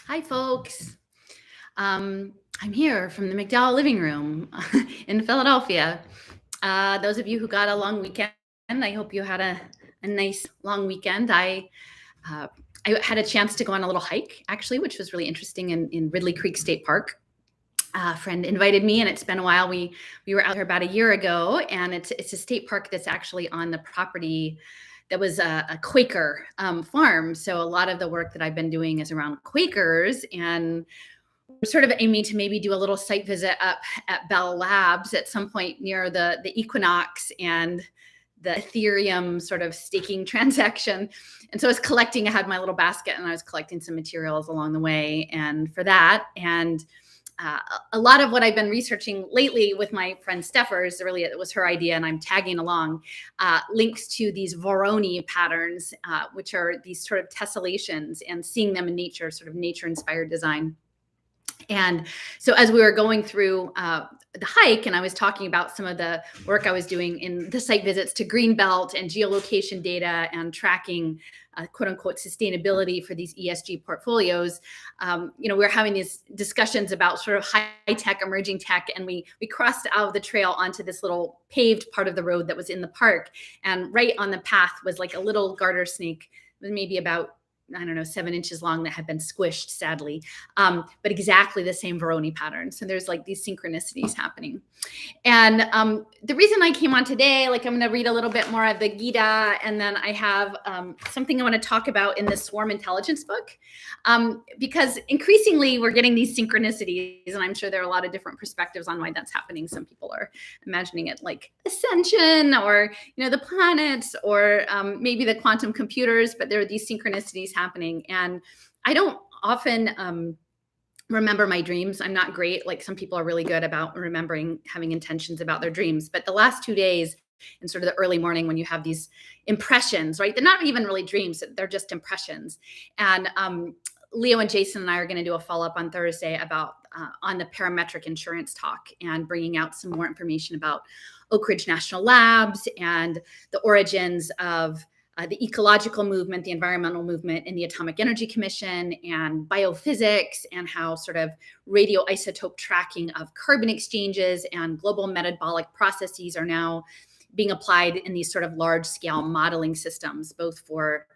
Hi, folks. I'm here from the McDowell living room in Philadelphia. Those of you who got a long weekend, I hope you had a nice long weekend. Uh, I had a chance to go on a little hike, actually, which was really interesting in Ridley Creek State Park. A friend invited me, and it's been a while. We were out here about a year ago, and it's a state park that's actually on the property that was a Quaker farm. So a lot of the work that I've been doing is around Quakers, and we're sort of aiming to maybe do a little site visit up at Bell Labs at some point near the equinox and the Ethereum sort of staking transaction. And so I was collecting, I had my little basket and I was collecting some materials along the way. And for that, and a lot of what I've been researching lately with my friend Steffers, really it was her idea, and I'm tagging along, links to these Voronoi patterns, which are these sort of tessellations, and seeing them in nature, sort of nature-inspired design. And so as we were going through the hike, and I was talking about some of the work I was doing in the site visits to Greenbelt and geolocation data and tracking quote unquote sustainability for these ESG portfolios, we were having these discussions about sort of high tech, emerging tech, and we crossed out of the trail onto this little paved part of the road that was in the park. And right on the path was like a little garter snake, maybe about, I don't know, 7 inches long, that had been squished, sadly, but exactly the same Voronoi pattern. So there's like these synchronicities happening. And the reason I came on today, like I'm going to read a little bit more of the Gita, and then I have something I want to talk about in this swarm intelligence book, because increasingly we're getting these synchronicities, and I'm sure there are a lot of different perspectives on why that's happening. Some people are imagining it like ascension, or the planets, or maybe the quantum computers, but there are these synchronicities happening. And I don't often remember my dreams. I'm not great. Like some people are really good about remembering, having intentions about their dreams. But the last 2 days, in sort of the early morning, when you have these impressions, right? They're not even really dreams, they're just impressions. And Leo and Jason and I are going to do a follow-up on Thursday about on the parametric insurance talk, and bringing out some more information about Oak Ridge National Labs and the origins of the ecological movement, the environmental movement in the Atomic Energy Commission, and biophysics, and how sort of radioisotope tracking of carbon exchanges and global metabolic processes are now being applied in these sort of large scale modeling systems, both for,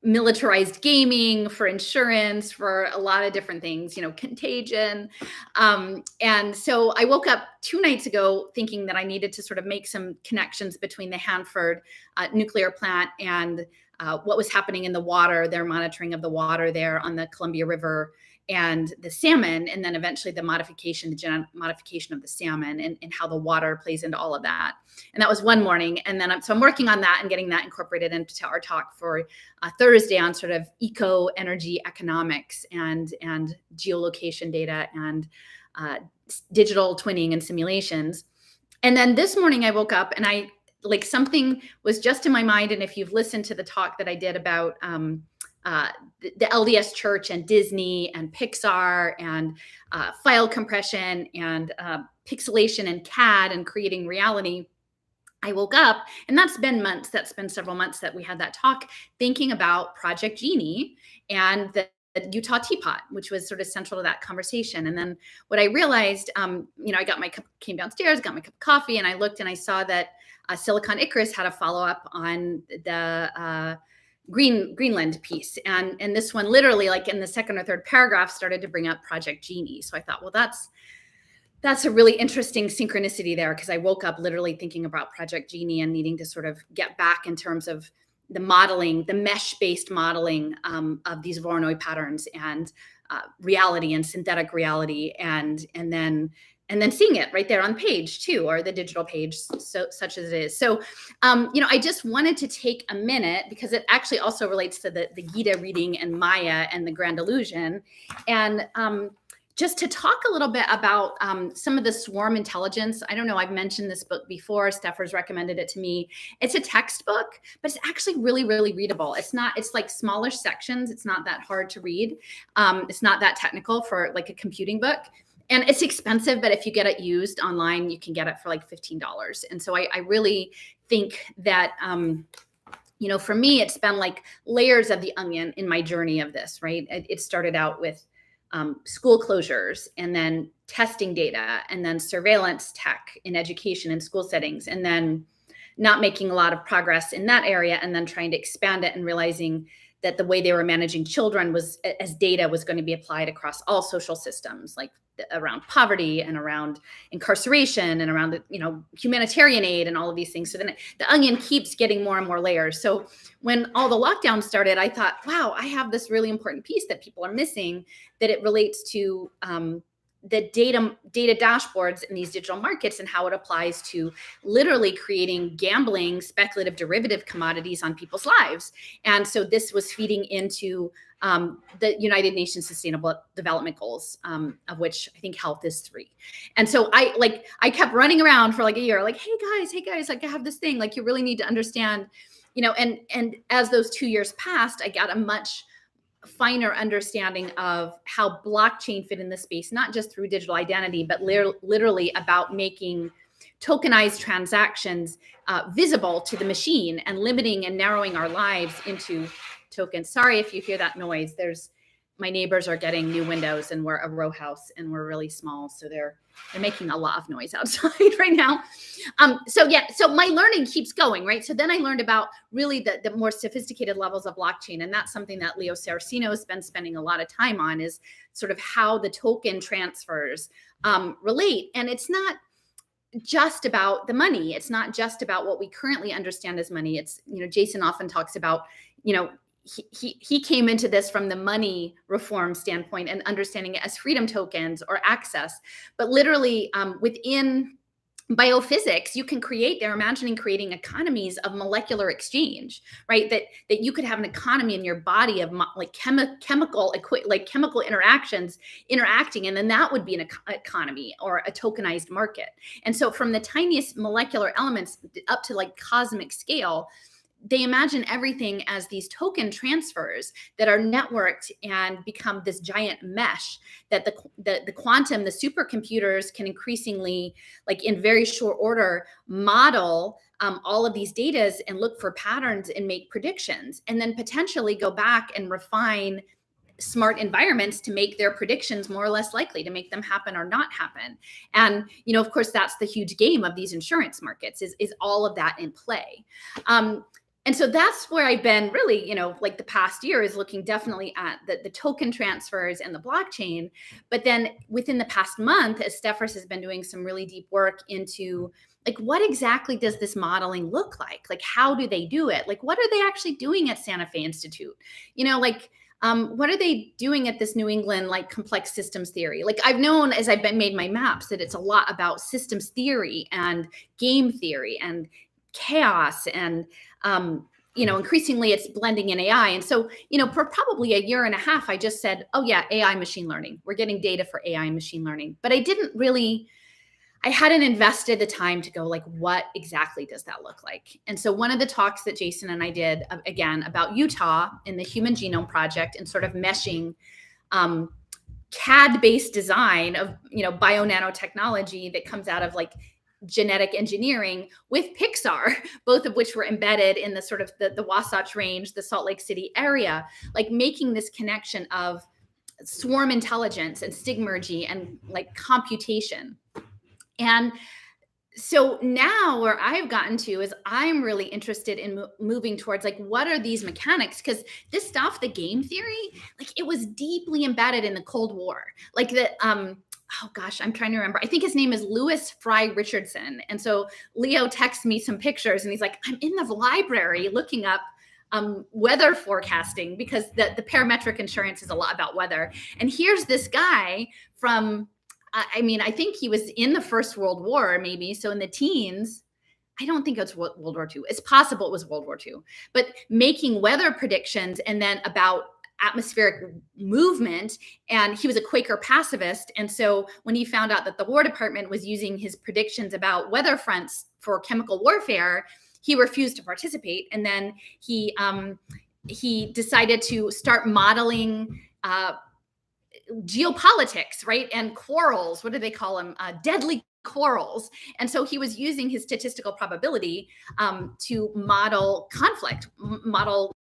militarized gaming, for insurance, for a lot of different things, contagion. And so I woke up 2 nights ago thinking that I needed to sort of make some connections between the Hanford nuclear plant and what was happening in the water, their monitoring of the water there on the Columbia River, and the salmon, and then eventually the genetic modification of the salmon, and how the water plays into all of that. And that was one morning. And then I'm working on that and getting that incorporated into our talk for Thursday on sort of eco-energy economics and geolocation data and digital twinning and simulations. And then this morning I woke up and something was just in my mind. And if you've listened to the talk that I did about the LDS Church and Disney and Pixar and file compression and pixelation and CAD and creating reality, I woke up, and that's been several months that we had that talk, thinking about Project Genie and the Utah Teapot, which was sort of central to that conversation. And then what I realized, I got my cup, came downstairs, got my cup of coffee, and I looked and I saw that Silicon Icarus had a follow-up on the Greenland piece. And this one literally, like in the second or third paragraph, started to bring up Project Genie. So I thought, well, that's a really interesting synchronicity there, because I woke up literally thinking about Project Genie and needing to sort of get back in terms of the modeling, the mesh-based modeling of these Voronoi patterns and reality and synthetic reality, and then seeing it right there on page 2, or the digital page, so such as it is. So, I just wanted to take a minute, because it actually also relates to the Gita reading and Maya and the Grand Illusion, and just to talk a little bit about some of the swarm intelligence. I don't know, I've mentioned this book before. Steffers recommended it to me. It's a textbook, but it's actually really, really readable. It's like smaller sections. It's not that hard to read. It's not that technical for like a computing book. And it's expensive, but if you get it used online, you can get it for like $15. And so I really think that For me, it's been like layers of the onion in my journey of this, right? It started out with school closures, and then testing data, and then surveillance tech in education and school settings, and then not making a lot of progress in that area, and then trying to expand it and realizing that the way they were managing children was as data was going to be applied across all social systems, like around poverty and around incarceration and around humanitarian aid and all of these things. So then the onion keeps getting more and more layers. So when all the lockdown started, I thought, wow, I have this really important piece that people are missing, that it relates to the data dashboards in these digital markets and how it applies to literally creating gambling, speculative derivative commodities on people's lives. And so this was feeding into the United Nations Sustainable Development Goals, of which I think health is 3. And so I kept running around for like a year, like, hey guys, like I have this thing, like you really need to understand, and as those 2 years passed, I got a much finer understanding of how blockchain fit in the space, not just through digital identity, but literally about making tokenized transactions visible to the machine and limiting and narrowing our lives into tokens. Sorry if you hear that noise. My neighbors are getting new windows, and we're a row house and we're really small. So they're making a lot of noise outside right now. So my learning keeps going, right? So then I learned about really the more sophisticated levels of blockchain. And that's something that Leo Saraceno has been spending a lot of time on, is sort of how the token transfers relate. And it's not just about the money. It's not just about what we currently understand as money. It's, Jason often talks about, he came into this from the money reform standpoint and understanding it as freedom tokens or access. But literally within biophysics, you can they're imagining creating economies of molecular exchange, right? That you could have an economy in your body of like chemical interactions interacting, and then that would be an economy or a tokenized market. And so from the tiniest molecular elements up to like cosmic scale, they imagine everything as these token transfers that are networked and become this giant mesh that the quantum, the supercomputers can increasingly, like in very short order, model all of these data and look for patterns and make predictions, and then potentially go back and refine smart environments to make their predictions more or less likely, to make them happen or not happen. And, of course, that's the huge game of these insurance markets, is all of that in play. And so that's where I've been really, like the past year, is looking definitely at the token transfers and the blockchain. But then within the past month, as Steffers has been doing some really deep work into like, what exactly does this modeling look like? Like, how do they do it? Like, what are they actually doing at Santa Fe Institute? What are they doing at this New England, like complex systems theory? Like I've known as I've made my maps that it's a lot about systems theory and game theory and chaos, and increasingly it's blending in AI. And so, for probably a year and a half, I just said, oh yeah, AI machine learning. We're getting data for AI and machine learning. But I hadn't invested the time to go like, what exactly does that look like? And so one of the talks that Jason and I did, again, about Utah in the Human Genome Project, and sort of meshing CAD-based design of, bio-nanotechnology that comes out of like genetic engineering with Pixar, both of which were embedded in the sort of the Wasatch Range, the Salt Lake City area, like making this connection of swarm intelligence and stigmergy and like computation. And so now where I've gotten to is I'm really interested in moving towards like, what are these mechanics? Because this stuff, the game theory, like it was deeply embedded in the Cold War. Like oh gosh, I'm trying to remember. I think his name is Louis Fry Richardson. And so Leo texts me some pictures and he's like, I'm in the library looking up weather forecasting, because the parametric insurance is a lot about weather. And here's this guy from, I think he was in the First World War, maybe. So in the teens, I don't think it's World War II. It's possible it was World War II, but making weather predictions and then about atmospheric movement. And he was a Quaker pacifist. And so when he found out that the War Department was using his predictions about weather fronts for chemical warfare, he refused to participate. And then he decided to start modeling geopolitics, right? And quarrels, what do they call them? Deadly corals. And so he was using his statistical probability to model conflict, model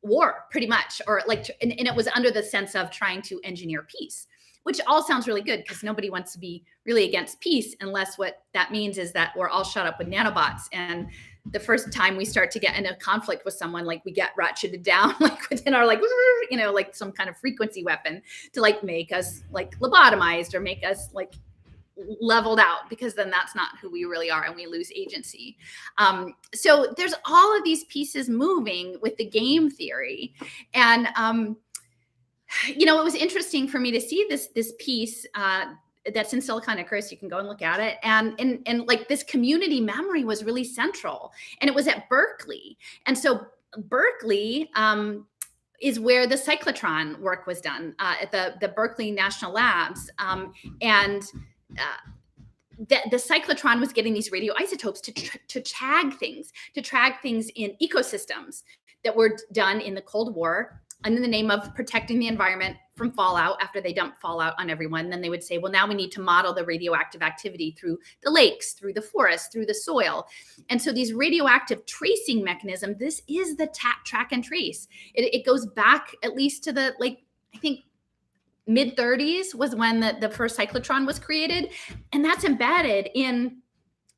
war, pretty much, or like, and it was under the sense of trying to engineer peace, which all sounds really good because nobody wants to be really against peace unless what that means is that we're all shut up with nanobots. And the first time we start to get in a conflict with someone, like we get ratcheted down, like within our, like, you know, like some kind of frequency weapon to like make us like lobotomized or make us like leveled out, because then that's not who we really are and we lose agency. So there's all of these pieces moving with the game theory. And, you know, it was interesting for me to see this piece that's in Silicon Icarus. You can go and look at it. And like this community memory was really central, and it was at Berkeley. And so Berkeley, is where the cyclotron work was done at the Berkeley National Labs. The cyclotron was getting these radioisotopes to track things in ecosystems that were done in the Cold War, and in the name of protecting the environment from fallout. After they dump fallout on everyone, then they would say, well, now we need to model the radioactive activity through the lakes, through the forests, through the soil. And so these radioactive tracing mechanism, this is the track and trace. It goes back at least to the, like, I think mid 30s was when the first cyclotron was created. And that's embedded in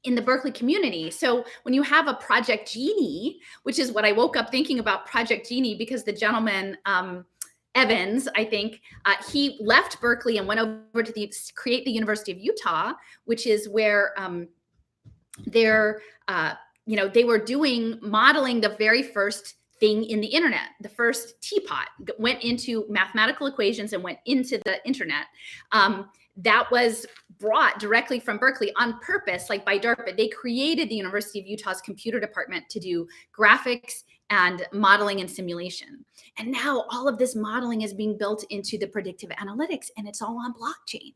the Berkeley community. So when you have a Project Genie, which is what I woke up thinking about, Project Genie, because the gentleman, Evans, I think, he left Berkeley and went over to create the University of Utah, which is where they were modeling the very first thing in the internet. The first teapot went into mathematical equations and went into the internet. That was brought directly from Berkeley on purpose, like by DARPA. They created the University of Utah's computer department to do graphics and modeling and simulation. And now all of this modeling is being built into the predictive analytics, and it's all on blockchain.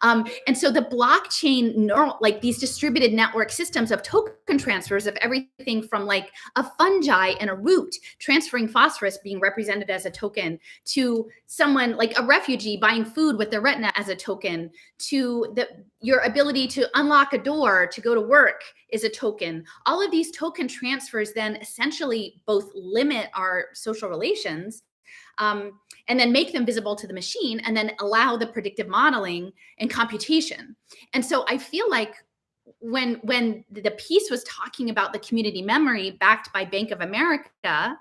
And so the blockchain, like these distributed network systems of token transfers of everything from like a fungi and a root transferring phosphorus being represented as a token, to someone like a refugee buying food with their retina as a token, to your ability to unlock a door to go to work is a token. All of these token transfers then essentially both limit our social relations, and then make them visible to the machine, and then allow the predictive modeling and computation. And so I feel like when the piece was talking about the community memory backed by Bank of America, I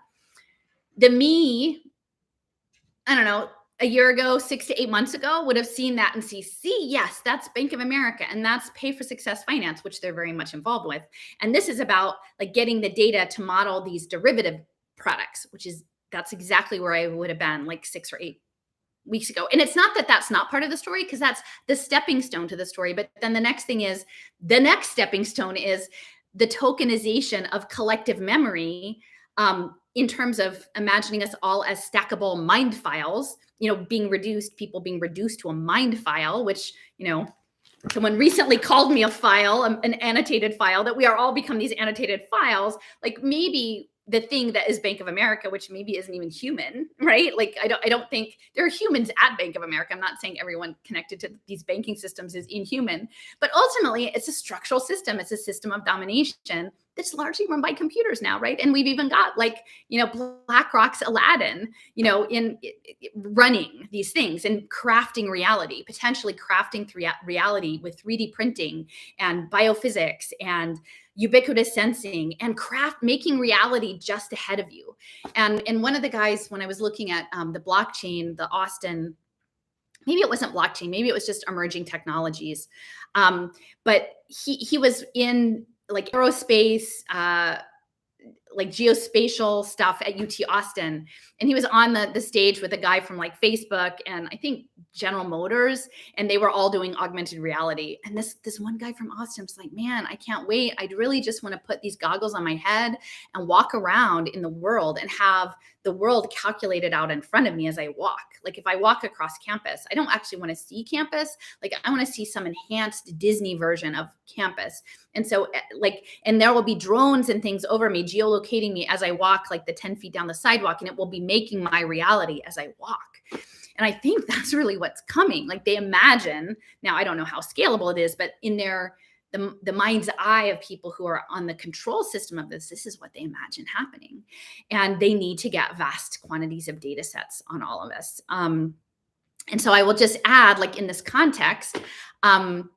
don't know, a year ago, 6 to 8 months ago, would have seen that and see, yes, that's Bank of America, and that's Pay for Success Finance, which they're very much involved with. And this is about like getting the data to model these derivative products, that's exactly where I would have been like 6 or 8 weeks ago. And it's not that that's not part of the story, because that's the stepping stone to the story. But then the next stepping stone is the tokenization of collective memory, in terms of imagining us all as stackable mind files, people being reduced to a mind file, which, someone recently called me a file, an annotated file, that we are all become these annotated files. Like maybe the thing that is Bank of America, which maybe isn't even human, right? Like I don't think there are humans at Bank of America. I'm not saying everyone connected to these banking systems is inhuman, but ultimately it's a structural system. It's a system of domination that's largely run by computers now, right? And we've even got BlackRock's Aladdin, in running these things and crafting reality, potentially crafting reality with 3D printing and biophysics and ubiquitous sensing, and making reality just ahead of you. And one of the guys, when I was looking at the blockchain, the Austin, maybe it wasn't blockchain, maybe it was just emerging technologies, but he was in like aerospace, like geospatial stuff at UT Austin. And he was on the stage with a guy from like Facebook and I think General Motors, and they were all doing augmented reality. And this one guy from Austin was like, man, I can't wait. I'd really just want to put these goggles on my head and walk around in the world and have the world calculated out in front of me as I walk. Like if I walk across campus, I don't actually want to see campus. Like I want to see some enhanced Disney version of campus. And so and there will be drones and things over me, geolocating me as I walk like the 10 feet down the sidewalk, and it will be making my reality as I walk. And I think that's really what's coming. Like they imagine, now I don't know how scalable it is, but in the mind's eye of people who are on the control system of this is what they imagine happening. And they need to get vast quantities of data sets on all of us. And so I will just add, like in this context, I'm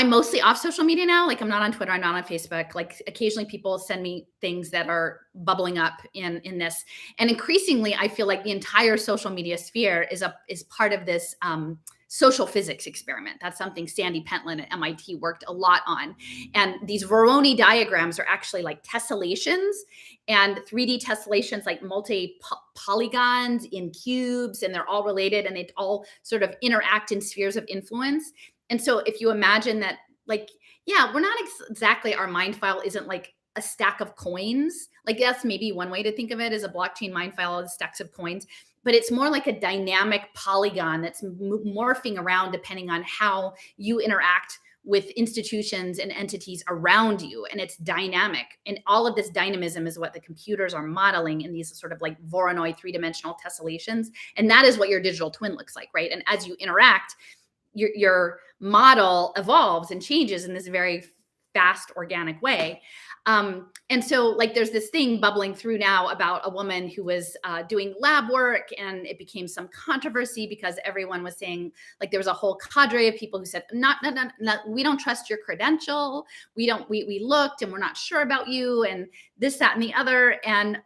mostly off social media now. Like I'm not on Twitter, I'm not on Facebook. Like occasionally people send me things that are bubbling up in this. And increasingly, I feel like the entire social media sphere is part of this social physics experiment. That's something Sandy Pentland at MIT worked a lot on. And these Voronoi diagrams are actually like tessellations, and 3D tessellations, like multi-polygons in cubes, and they're all related and they all sort of interact in spheres of influence. And so if you imagine that, like, yeah, we're not exactly, our mind file isn't like a stack of coins. Like that's maybe one way to think of it, as a blockchain mind file is stacks of coins. But it's more like a dynamic polygon that's morphing around depending on how you interact with institutions and entities around you. And it's dynamic. And all of this dynamism is what the computers are modeling in these sort of like Voronoi three-dimensional tessellations. And that is what your digital twin looks like, right? And as you interact, your model evolves and changes in this very fast, organic way. And so like there's this thing bubbling through now about a woman who was doing lab work, and it became some controversy because everyone was saying, like there was a whole cadre of people who said, not, we don't trust your credential. We looked and we're not sure about you, and this, that, and the other. And,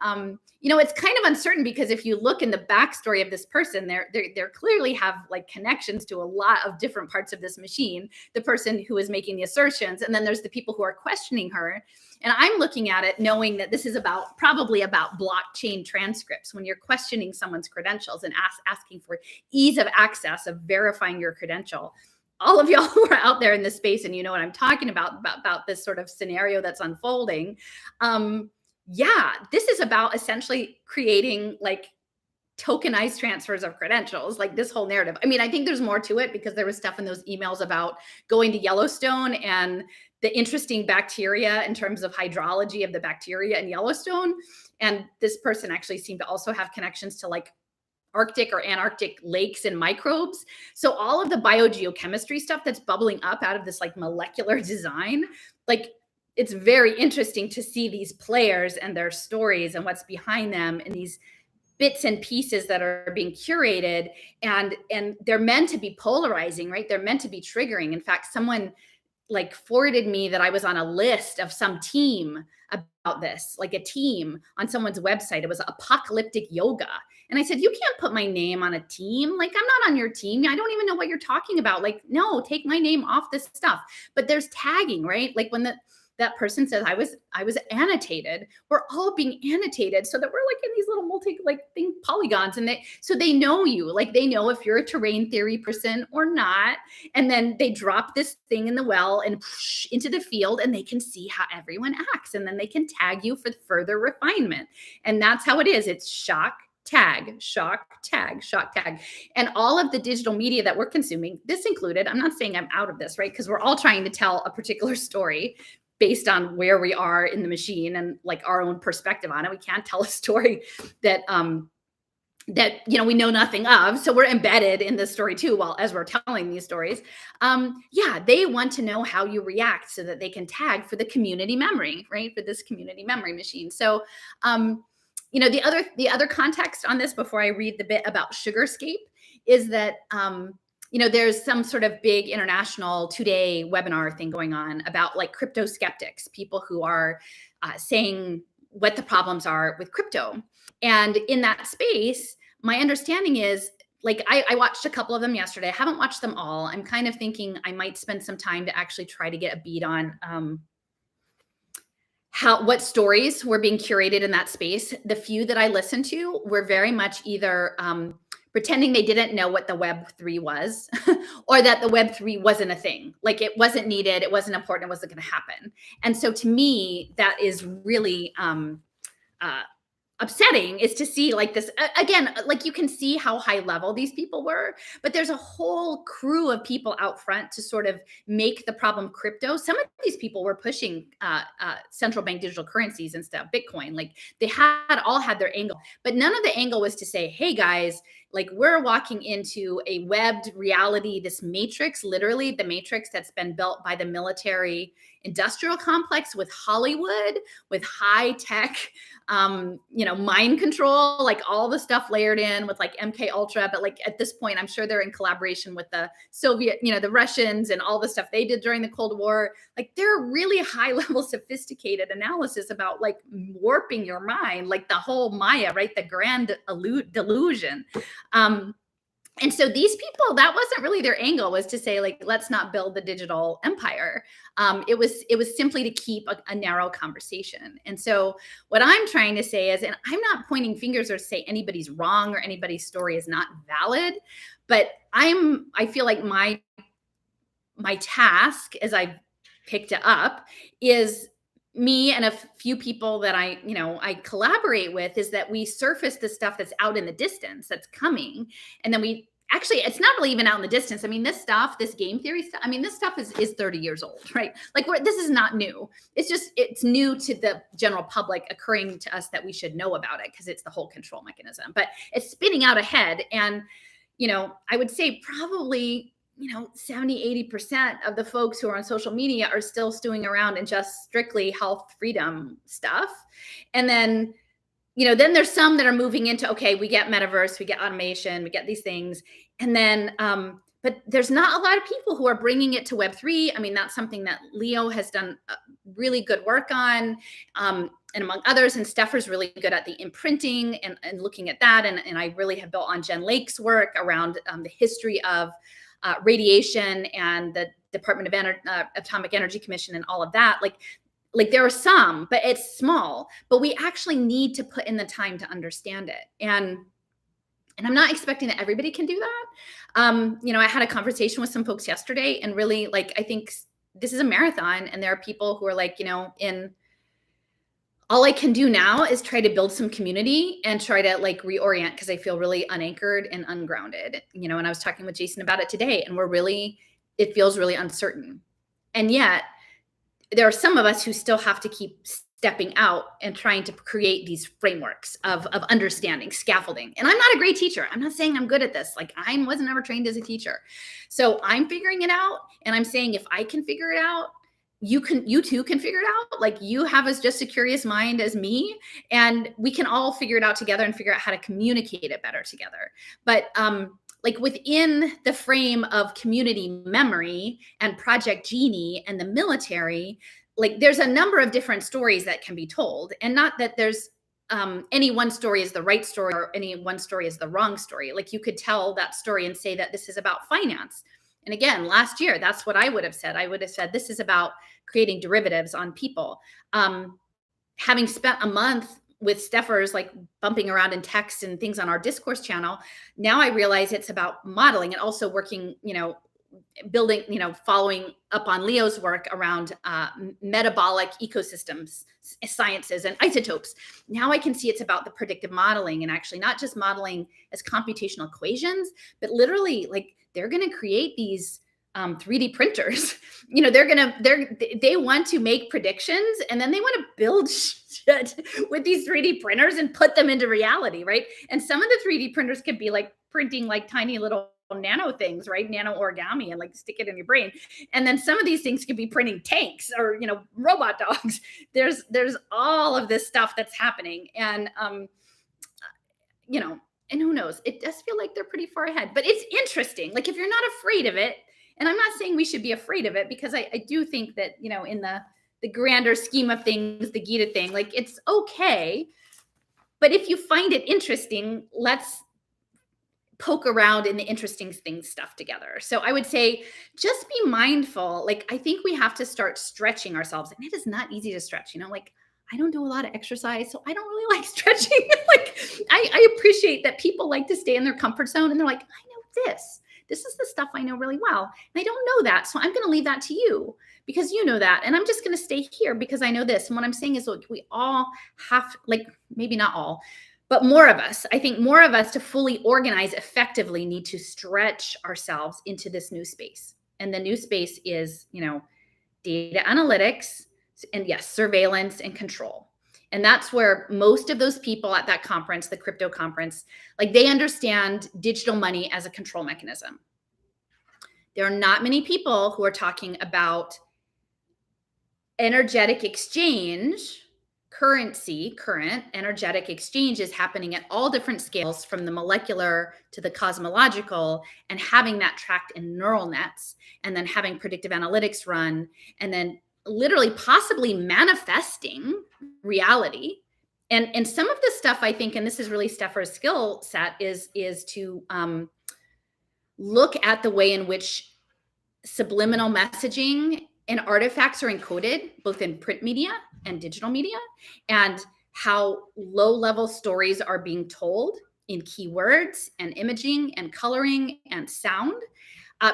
it's kind of uncertain because if you look in the backstory of this person, they're clearly have like connections to a lot of different parts of this machine, the person who is making the assertions. And then there's the people who are questioning her. And I'm looking at it knowing that this is probably about blockchain transcripts. When you're questioning someone's credentials and asking for ease of access of verifying your credential, all of y'all who are out there in this space, and you know what I'm talking about this sort of scenario that's unfolding. This is about essentially creating like tokenized transfers of credentials, like this whole narrative. I mean, I think there's more to it because there was stuff in those emails about going to Yellowstone and the interesting bacteria in terms of hydrology of the bacteria in Yellowstone. And this person actually seemed to also have connections to like Arctic or Antarctic lakes and microbes. So all of the biogeochemistry stuff that's bubbling up out of this like molecular design, like it's very interesting to see these players and their stories and what's behind them, and these bits and pieces that are being curated, and they're meant to be polarizing, right? They're meant to be triggering. In fact, someone like forwarded me that I was on a list of some team about this, like a team on someone's website. It was apocalyptic yoga. And I said, you can't put my name on a team. Like, I'm not on your team. I don't even know what you're talking about. Like, no, take my name off this stuff. But there's tagging, right? Like when that person says I was annotated, we're all being annotated so that we're like in these little polygons, and they know you, like they know if you're a terrain theory person or not. And then they drop this thing in the well and into the field, and they can see how everyone acts, and then they can tag you for further refinement. And that's how it is. It's shock, tag, shock, tag, shock, tag. And all of the digital media that we're consuming, this included, I'm not saying I'm out of this, right? Because we're all trying to tell a particular story based on where we are in the machine and like our own perspective on it. We can't tell a story that we know nothing of. So we're embedded in this story too, as we're telling these stories. They want to know how you react so that they can tag for the community memory, right? For this community memory machine. So the other context on this before I read the bit about Sugarscape is that there's some sort of big international 2-day webinar thing going on about like crypto skeptics, people who are saying what the problems are with crypto. And in that space, my understanding is, like, I watched a couple of them yesterday. I haven't watched them all. I'm kind of thinking I might spend some time to actually try to get a beat on what stories were being curated in that space. The few that I listened to were very much either pretending they didn't know what the Web3 was, or that the Web3 wasn't a thing. Like it wasn't needed, it wasn't important, it wasn't going to happen. And so to me, that is really upsetting is to see like this again, like you can see how high level these people were, but there's a whole crew of people out front to sort of make the problem crypto. Some of these people were pushing central bank digital currencies and stuff, Bitcoin. Like they had all had their angle, but none of the angle was to say, hey guys, like we're walking into a webbed reality, this matrix, literally the matrix that's been built by the military industrial complex with Hollywood, with high tech, mind control, like all the stuff layered in with like MK Ultra. But like at this point, I'm sure they're in collaboration with the Soviet, the Russians and all the stuff they did during the Cold War. Like they're really high level sophisticated analysis about like warping your mind, like the whole Maya, right? The grand delusion. And so these people, that wasn't really their angle, was to say like, let's not build the digital empire. It was simply to keep a narrow conversation. And so what I'm trying to say is, and I'm not pointing fingers or say anybody's wrong or anybody's story is not valid, but I feel like my task as I've picked it up is me and a few people that I collaborate with, is that we surface the stuff that's out in the distance that's coming. And then it's not really even out in the distance. I mean, this game theory stuff, I mean, this stuff is 30 years old, right? Like this is not new. It's new to the general public, occurring to us that we should know about it because it's the whole control mechanism, but it's spinning out ahead. And, I would say probably 70-80% of the folks who are on social media are still stewing around in just strictly health freedom stuff. And then, then there's some that are moving into, okay, we get metaverse, we get automation, we get these things. And then, but there's not a lot of people who are bringing it to Web3. I mean, that's something that Leo has done really good work on, and among others. And Stepher's really good at the imprinting and looking at that. And I really have built on Jen Lake's work around the history of radiation and the Department of Atomic Energy Commission and all of that. Like there are some, but it's small, but we actually need to put in the time to understand it. And I'm not expecting that everybody can do that. I had a conversation with some folks yesterday, and really, like, I think this is a marathon, and there are people who are like, all I can do now is try to build some community and try to like reorient, because I feel really unanchored and ungrounded, and I was talking with Jason about it today, and it feels really uncertain. And yet there are some of us who still have to keep stepping out and trying to create these frameworks of understanding, scaffolding. And I'm not a great teacher. I'm not saying I'm good at this. Like I wasn't ever trained as a teacher. So I'm figuring it out. And I'm saying, if I can figure it out, you too can figure it out. Like you have just a curious mind as me, and we can all figure it out together and figure out how to communicate it better together. But like within the frame of community memory and Project Genie and the military, like there's a number of different stories that can be told, and not that there's any one story is the right story or any one story is the wrong story. Like you could tell that story and say that this is about finance. And again, last year, that's what I would have said. I would have said, this is about creating derivatives on people. Having spent a month with Steffers, like bumping around in text and things on our discourse channel, now I realize it's about modeling and also working, building, following up on Leo's work around metabolic ecosystems, sciences, and isotopes. Now I can see it's about the predictive modeling, and actually not just modeling as computational equations, but literally like they're going to create these 3D printers. They want to make predictions, and then they want to build shit with these 3D printers and put them into reality, right? And some of the 3D printers could be like printing like tiny little nano things, right? Nano origami, and like stick it in your brain. And then some of these things could be printing tanks or, robot dogs. There's all of this stuff that's happening. And, and who knows, it does feel like they're pretty far ahead, but it's interesting. Like if you're not afraid of it, and I'm not saying we should be afraid of it, because I do think that, in the grander scheme of things, the Gita thing, like it's okay. But if you find it interesting, let's poke around in the interesting things stuff together. So I would say just be mindful. Like I think we have to start stretching ourselves, and it is not easy to stretch, like I don't do a lot of exercise, so I don't really like stretching. Like I appreciate that people like to stay in their comfort zone, and they're like, I know this. This is the stuff I know really well. And I don't know that. So I'm going to leave that to you because you know that. And I'm just going to stay here because I know this. And what I'm saying is, look, we all have, like, maybe not all, but more of us, I think more of us to fully organize effectively need to stretch ourselves into this new space. And the new space is, data analytics and yes, surveillance and control. And that's where most of those people at that conference, the crypto conference, like they understand digital money as a control mechanism. There are not many people who are talking about energetic exchange, current energetic exchange is happening at all different scales from the molecular to the cosmological, and having that tracked in neural nets, and then having predictive analytics run, and then literally possibly manifesting reality. And some of this stuff, I think, and this is really Stepha's skill set, is to look at the way in which subliminal messaging and artifacts are encoded both in print media and digital media, and how low-level stories are being told in keywords and imaging and coloring and sound,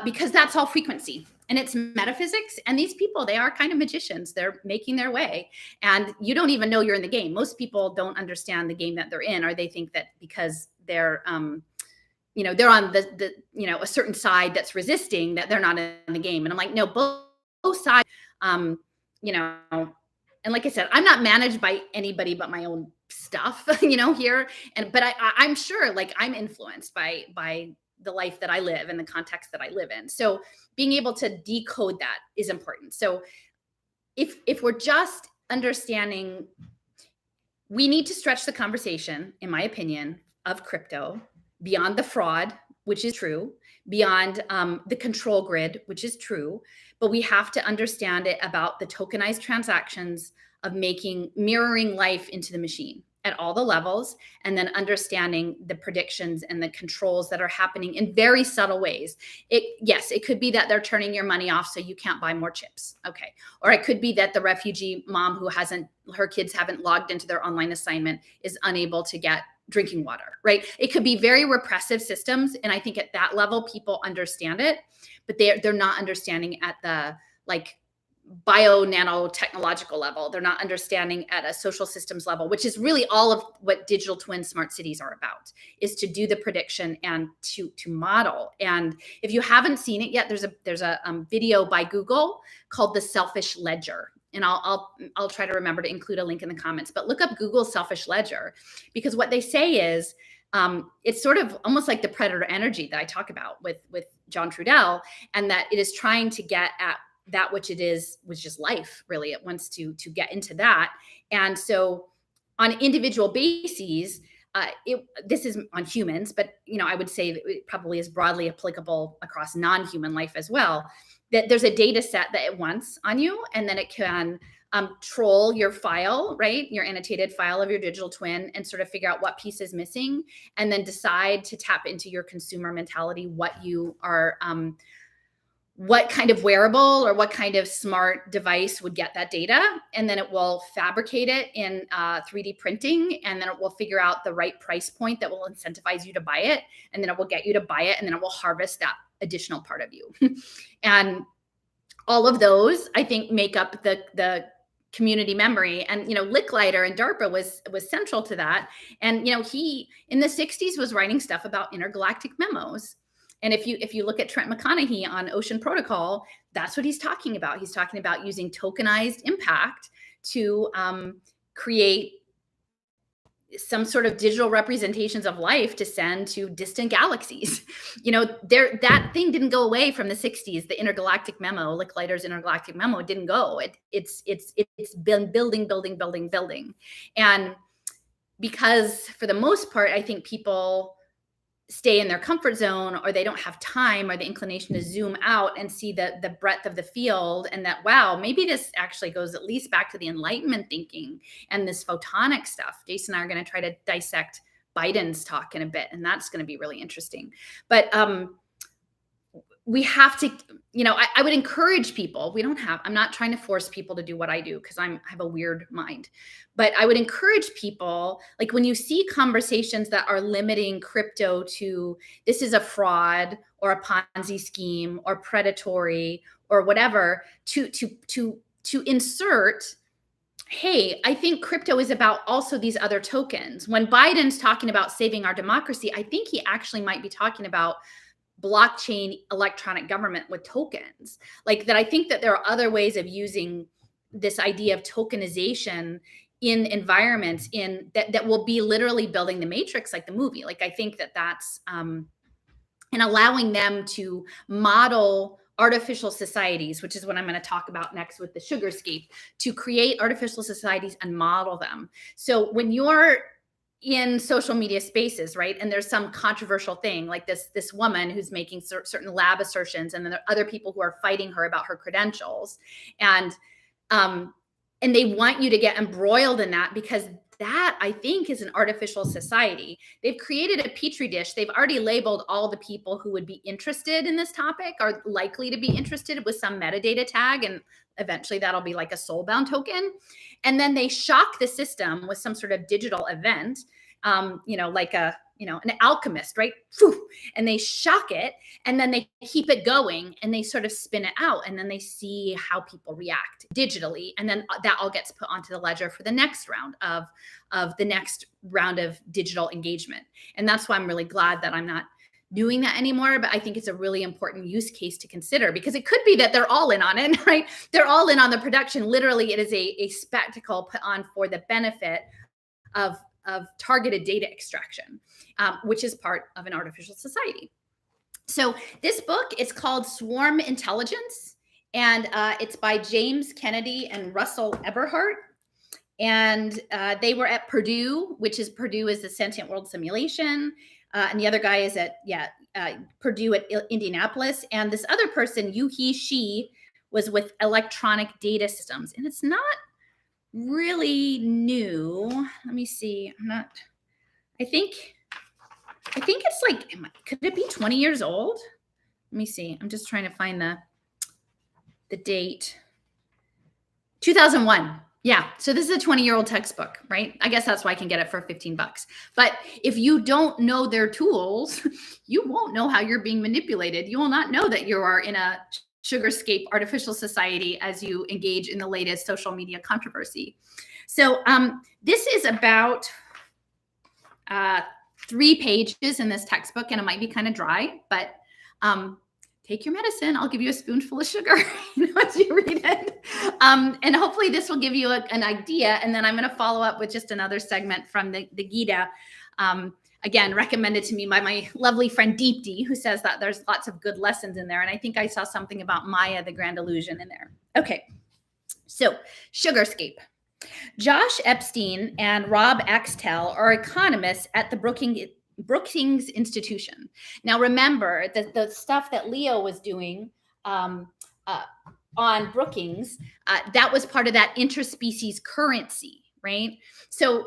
because that's all frequency. And it's metaphysics. And these people, they are kind of magicians. They're making their way. And you don't even know you're in the game. Most people don't understand the game that they're in, or they think that because they're, they're on the a certain side that's resisting, that they're not in the game. And I'm like, no, both sides, and like I said, I'm not managed by anybody but my own stuff, here. But I'm sure, like, I'm influenced by the life that I live and the context that I live in. So being able to decode that is important. So if we're just understanding, we need to stretch the conversation, in my opinion, of crypto beyond the fraud, which is true, beyond the control grid, which is true, but we have to understand it about the tokenized transactions of mirroring life into the machine at all the levels, and then understanding the predictions and the controls that are happening in very subtle ways. It could be that they're turning your money off so you can't buy more chips. Okay. Or it could be that the refugee mom who her kids haven't logged into their online assignment is unable to get drinking water, right? It could be very repressive systems. And I think at that level, people understand it, but they're not understanding at the bio nanotechnological level. They're not understanding at a social systems level, which is really all of what digital twin smart cities are about, is to do the prediction and to model. And if you haven't seen it yet, there's a video by Google called The Selfish Ledger. And I'll try to remember to include a link in the comments, but look up Google Selfish Ledger, because what they say is, it's sort of almost like the predator energy that I talk about with John Trudell, and that it is trying to get at that which is life, really. It wants to get into that. And so on individual bases, this is on humans, but I would say that it probably is broadly applicable across non-human life as well, that there's a data set that it wants on you, and then it can troll your file, right? Your annotated file of your digital twin, and sort of figure out what piece is missing, and then decide to tap into your consumer mentality, what you are, what kind of wearable or what kind of smart device would get that data. And then it will fabricate it in 3D printing. And then it will figure out the right price point that will incentivize you to buy it. And then it will get you to buy it. And then it will harvest that additional part of you. And all of those, I think, make up the community memory. And, Licklider and DARPA was central to that. And, he in the 60s was writing stuff about intergalactic memos. And if you look at Trent McConaughey on Ocean Protocol, that's what he's talking about. He's talking about using tokenized impact to create some sort of digital representations of life to send to distant galaxies. That thing didn't go away from the 60s. The intergalactic memo, Licklider's intergalactic memo, didn't go. It's been building. And because for the most part, I think people stay in their comfort zone, or they don't have time or the inclination to zoom out and see the breadth of the field, and that, wow, maybe this actually goes at least back to the Enlightenment thinking and this photonic stuff. Jason and I are going to try to dissect Biden's talk in a bit, and that's going to be really interesting. But we have to, I would encourage people. I'm not trying to force people to do what I do, because I have a weird mind, but I would encourage people, like when you see conversations that are limiting crypto to this is a fraud, or a Ponzi scheme or predatory or whatever to insert, hey, I think crypto is about also these other tokens. When Biden's talking about saving our democracy, I think he actually might be talking about blockchain electronic government with tokens. Like that, I think that there are other ways of using this idea of tokenization in environments that will be literally building the matrix like the movie. Like I think that that's and allowing them to model artificial societies, which is what I'm going to talk about next with the Sugarscape, to create artificial societies and model them. So when you're in social media spaces, right, and there's some controversial thing like this woman who's making certain lab assertions, and then there are other people who are fighting her about her credentials, and they want you to get embroiled in that, because that, I think, is an artificial society. They've created a petri dish. They've already labeled all the people who would be interested in this topic, are likely to be interested, with some metadata tag, and eventually that'll be like a soulbound token. And then they shock the system with some sort of digital event, like an alchemist, right? And they shock it, and then they keep it going, and they sort of spin it out, and then they see how people react digitally, and then that all gets put onto the ledger for the next round of digital engagement. And that's why I'm really glad that I'm not doing that anymore. But I think it's a really important use case to consider, because it could be that they're all in on it, right? They're all in on the production. Literally, it is a spectacle put on for the benefit of targeted data extraction, which is part of an artificial society. So this book is called Swarm Intelligence, and it's by James Kennedy and Russell Eberhardt. And they were at Purdue, Purdue is the Sentient World Simulation. And the other guy is at Purdue at Indianapolis. And this other person, he, she, was with Electronic Data Systems. And it's not really new. Let me see. I think it's like, could it be 20 years old? Let me see. I'm just trying to find the date. 2001. Yeah. So this is a 20-year-old textbook, right? I guess that's why I can get it for $15. But if you don't know their tools, you won't know how you're being manipulated. You will not know that you are in a Sugarscape artificial society as you engage in the latest social media controversy. So this is about 3 pages in this textbook, and it might be kind of dry, but take your medicine. I'll give you a spoonful of sugar once you read it. And hopefully this will give you an idea. And then I'm going to follow up with just another segment from the Gita. Again, recommended to me by my lovely friend Deepti, who says that there's lots of good lessons in there. And I think I saw something about Maya, the Grand Illusion, in there. Okay, so Sugarscape. Josh Epstein and Rob Axtell are economists at the Brookings Institution. Now, remember that the stuff that Leo was doing on Brookings, that was part of that interspecies currency, right? So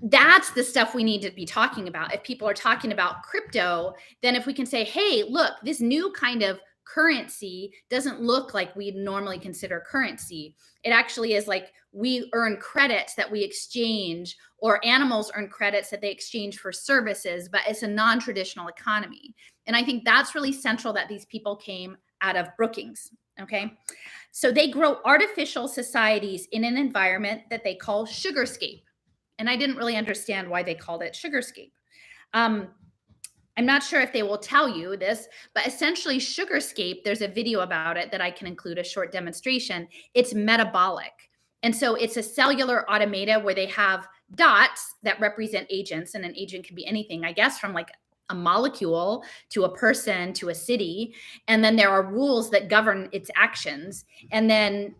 that's the stuff we need to be talking about. If people are talking about crypto, then if we can say, hey, look, this new kind of currency doesn't look like we normally consider currency. It actually is like we earn credits that we exchange, or animals earn credits that they exchange for services, but it's a non-traditional economy. And I think that's really central, that these people came out of Brookings, okay? So they grow artificial societies in an environment that they call Sugarscape. And I didn't really understand why they called it Sugarscape. I'm not sure if they will tell you this, but essentially Sugarscape, there's a video about it that I can include, a short demonstration. It's metabolic. And so it's a cellular automata where they have dots that represent agents, and an agent can be anything, I guess, from like a molecule to a person to a city. And then there are rules that govern its actions. And then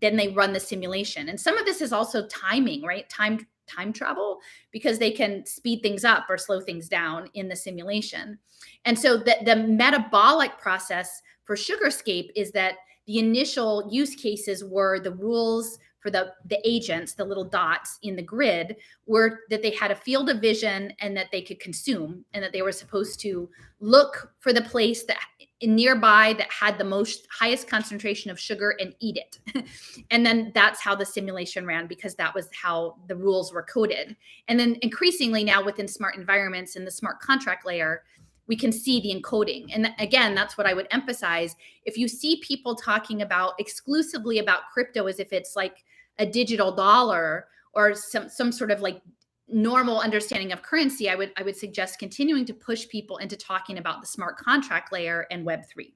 they run the simulation. And some of this is also timing, right? Time travel, because they can speed things up or slow things down in the simulation. And so the metabolic process for Sugarscape is that the initial use cases were the rules for the agents, the little dots in the grid, were that they had a field of vision and that they could consume, and that they were supposed to look for the place that nearby that had the highest concentration of sugar and eat it. And then that's how the simulation ran, because that was how the rules were coded. And then increasingly now within smart environments and the smart contract layer, we can see the encoding. And again, that's what I would emphasize. If you see people talking about exclusively about crypto as if it's like a digital dollar or some sort of like normal understanding of currency, I would suggest continuing to push people into talking about the smart contract layer and Web3.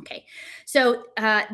Okay, so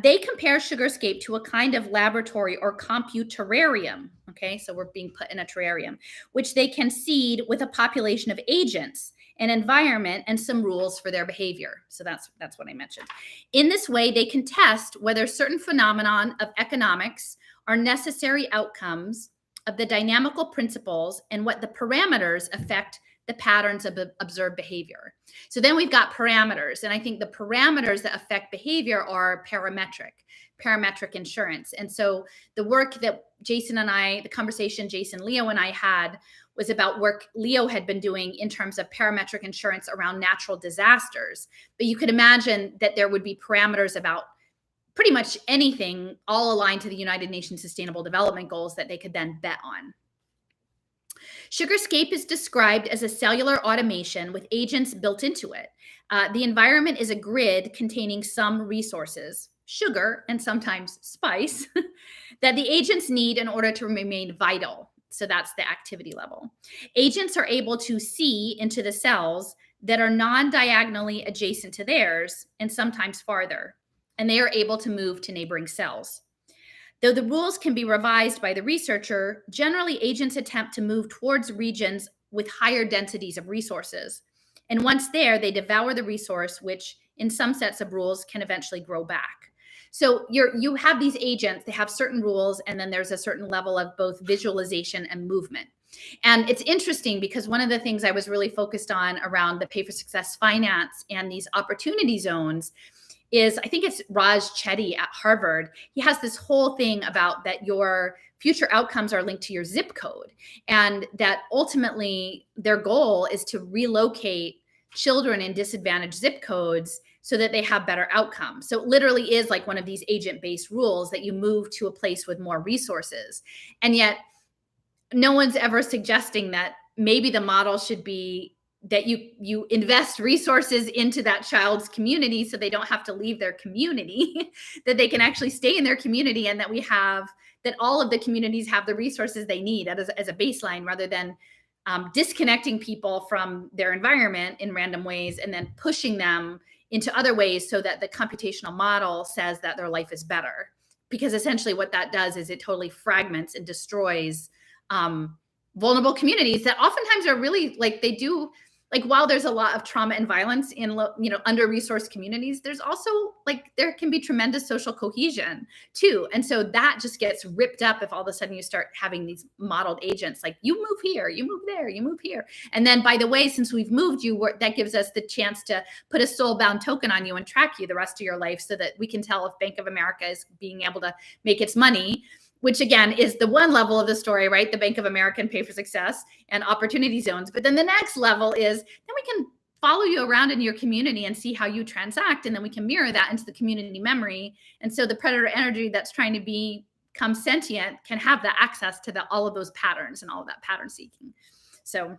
they compare Sugarscape to a kind of laboratory or computerarium. Okay, so we're being put in a terrarium, which they can seed with a population of agents, an environment, and some rules for their behavior. So that's what I mentioned. In this way, they can test whether certain phenomenon of economics are necessary outcomes of the dynamical principles and what the parameters affect the patterns of observed behavior. So then we've got parameters. And I think the parameters that affect behavior are parametric insurance. And so the work that the conversation Jason, Leo, and I had was about work Leo had been doing in terms of parametric insurance around natural disasters. But you could imagine that there would be parameters about pretty much anything, all aligned to the United Nations Sustainable Development Goals that they could then bet on. Sugarscape is described as a cellular automation with agents built into it. The environment is a grid containing some resources, sugar and sometimes spice, that the agents need in order to remain vital. So that's the activity level. Agents are able to see into the cells that are non-diagonally adjacent to theirs and sometimes farther, and they are able to move to neighboring cells. Though the rules can be revised by the researcher, generally agents attempt to move towards regions with higher densities of resources. And once there, they devour the resource, which in some sets of rules can eventually grow back. So you have these agents, they have certain rules, and then there's a certain level of both visualization and movement. And it's interesting because one of the things I was really focused on around the Pay for Success finance and these opportunity zones is, I think it's Raj Chetty at Harvard. He has this whole thing about that your future outcomes are linked to your zip code, and that ultimately their goal is to relocate children in disadvantaged zip codes so that they have better outcomes. So it literally is like one of these agent-based rules that you move to a place with more resources. And yet no one's ever suggesting that maybe the model should be that you invest resources into that child's community so they don't have to leave their community, that they can actually stay in their community, and that all of the communities have the resources they need as a baseline, rather than disconnecting people from their environment in random ways and then pushing them into other ways so that the computational model says that their life is better. Because essentially what that does is it totally fragments and destroys vulnerable communities that oftentimes are really while there's a lot of trauma and violence in under-resourced communities, there's also there can be tremendous social cohesion too. And so that just gets ripped up if all of a sudden you start having these modeled agents like, you move here, you move there, you move here. And then, by the way, since we've moved you, that gives us the chance to put a soul-bound token on you and track you the rest of your life so that we can tell if Bank of America is being able to make its money, which again is the one level of the story, right? The Bank of America and Pay for Success and opportunity zones. But then the next level is then we can follow you around in your community and see how you transact. And then we can mirror that into the community memory. And so the predator energy that's trying to become sentient can have the access to all of those patterns and all of that pattern seeking. So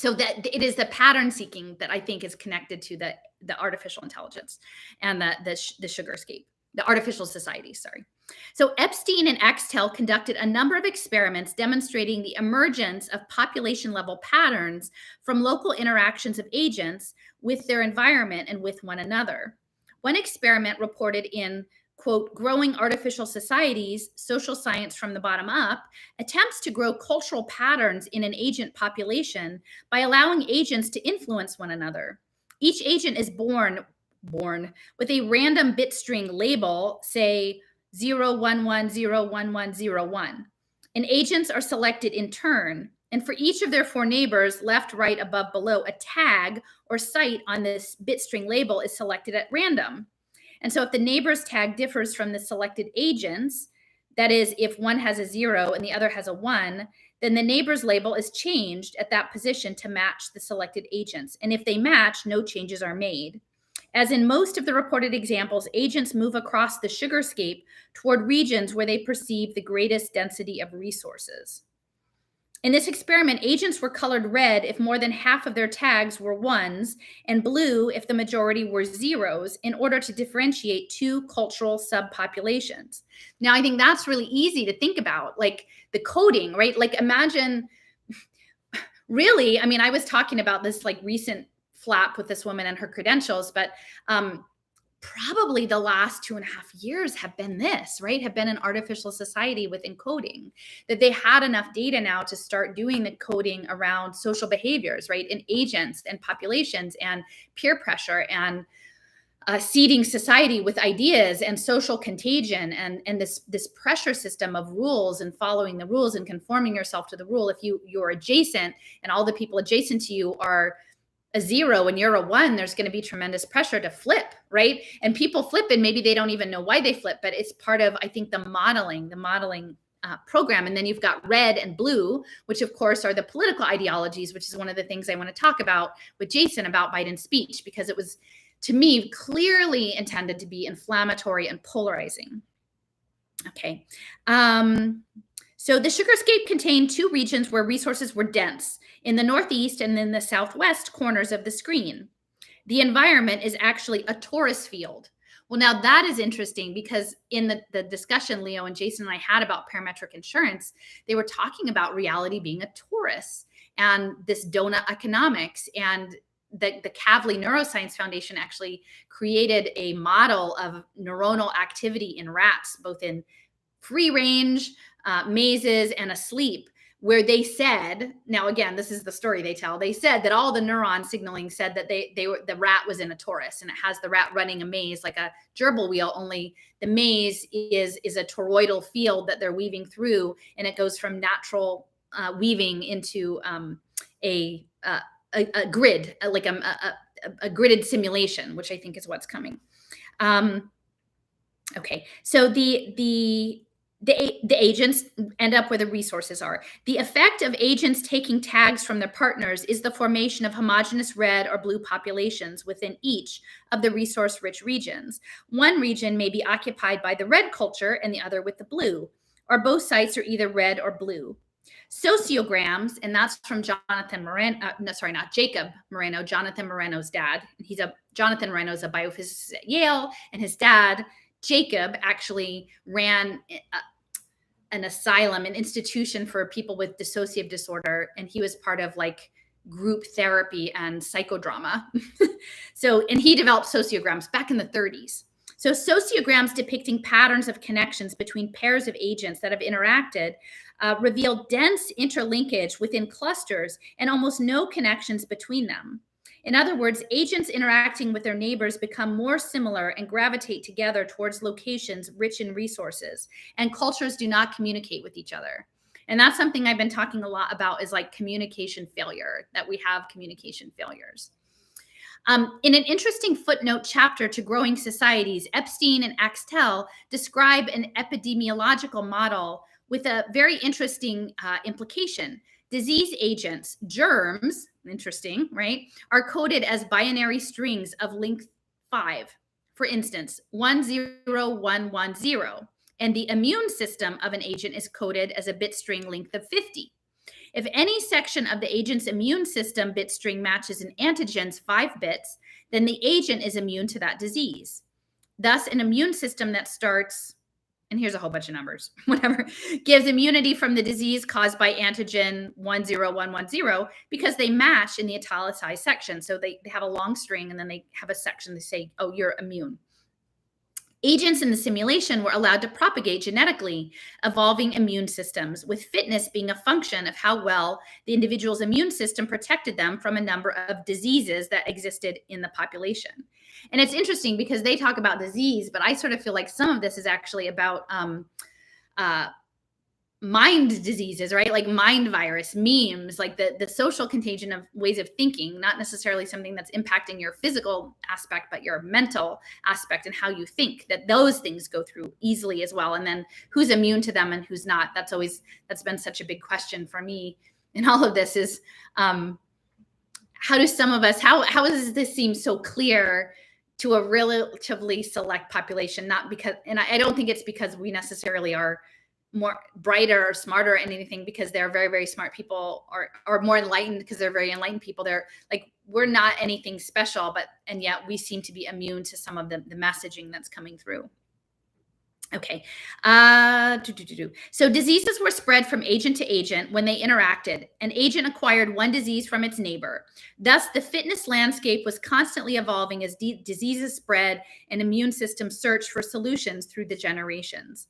that it is the pattern seeking that I think is connected to the artificial intelligence and the Sugarscape, the artificial society, sorry. So Epstein and Axtell conducted a number of experiments demonstrating the emergence of population-level patterns from local interactions of agents with their environment and with one another. One experiment reported in, quote, Growing Artificial Societies, Social Science from the Bottom Up, attempts to grow cultural patterns in an agent population by allowing agents to influence one another. Each agent is born with a random bit string label, say 011011101. And agents are selected in turn. And for each of their four neighbors, left, right, above, below, a tag or site on this bit string label is selected at random. And so if the neighbor's tag differs from the selected agents, that is, if one has a 0 and the other has a 1, then the neighbor's label is changed at that position to match the selected agents. And if they match, no changes are made. As in most of the reported examples, agents move across the Sugarscape toward regions where they perceive the greatest density of resources. In this experiment, agents were colored red if more than half of their tags were ones, and blue if the majority were zeros, in order to differentiate two cultural subpopulations. Now, I think that's really easy to think about, like the coding, right? Like imagine, really, I mean, I was talking about this like recent flap with this woman and her credentials, but probably the last 2.5 years have been this, right? Have been an artificial society with encoding, that they had enough data now to start doing the coding around social behaviors, right? In agents and populations and peer pressure and seeding society with ideas and social contagion and this pressure system of rules and following the rules and conforming yourself to the rule. If you're adjacent and all the people adjacent to you are a zero and you're a one, there's going to be tremendous pressure to flip, right? And people flip and maybe they don't even know why they flip, but it's part of, I think, the modeling program. And then you've got red and blue, which of course are the political ideologies, which is one of the things I want to talk about with Jason about Biden's speech, because it was, to me, clearly intended to be inflammatory and polarizing. Okay. So the Sugarscape contained two regions where resources were dense, in the northeast and in the southwest corners of the screen. The environment is actually a torus field. Well, now that is interesting, because in the discussion Leo and Jason and I had about parametric insurance, they were talking about reality being a torus and this donut economics. And the Kavli Neuroscience Foundation actually created a model of neuronal activity in rats, both in free range, mazes, and asleep, where they said, now again, this is the story they tell, they said that all the neuron signaling said that the rat was in a torus, and it has the rat running a maze like a gerbil wheel, only the maze is a toroidal field that they're weaving through, and it goes from natural weaving into a grid, like a gridded simulation, which I think is what's coming. Okay, so the agents end up where the resources are. The effect of agents taking tags from their partners is the formation of homogeneous red or blue populations within each of the resource-rich regions. One region may be occupied by the red culture and the other with the blue, or both sites are either red or blue. Sociograms, and that's from Jonathan Moreno, not Jacob Moreno, Jonathan Moreno's dad. Jonathan Moreno is a biophysicist at Yale, and his dad, Jacob, actually ran an asylum, an institution for people with dissociative disorder, and he was part of like group therapy and psychodrama. And he developed sociograms back in the 30s. So sociograms depicting patterns of connections between pairs of agents that have interacted reveal dense interlinkage within clusters and almost no connections between them. In other words, agents interacting with their neighbors become more similar and gravitate together towards locations rich in resources, and cultures do not communicate with each other. And that's something I've been talking a lot about, is like communication failure, that we have communication failures. In an interesting footnote chapter to Growing Societies, Epstein and Axtell describe an epidemiological model with a very interesting implication. Disease agents, germs, interesting, right, are coded as binary strings of length 5. For instance, 10110, and the immune system of an agent is coded as a bit string length of 50. If any section of the agent's immune system bit string matches an antigen's 5 bits, then the agent is immune to that disease. Thus, an immune system that starts, and here's a whole bunch of numbers, whatever, gives immunity from the disease caused by antigen 10110 because they match in the italicized section. So they have a long string and then they have a section that say, oh, you're immune. Agents in the simulation were allowed to propagate genetically, evolving immune systems, with fitness being a function of how well the individual's immune system protected them from a number of diseases that existed in the population. And it's interesting because they talk about disease, but I sort of feel like some of this is actually about mind diseases, right? Like mind virus, memes, like the social contagion of ways of thinking, not necessarily something that's impacting your physical aspect, but your mental aspect and how you think, that those things go through easily as well. And then who's immune to them and who's not? That's been such a big question for me in all of this, is how do some of us, how does this seem so clear to a relatively select population? Not because, and I don't think it's because we necessarily are more brighter or smarter and anything because they're very, very smart people, or more enlightened because they're very enlightened people. They're like, we're not anything special, and yet we seem to be immune to some of the messaging that's coming through. Okay. So diseases were spread from agent to agent when they interacted. An agent acquired one disease from its neighbor. Thus, the fitness landscape was constantly evolving as diseases spread and immune systems searched for solutions through the generations.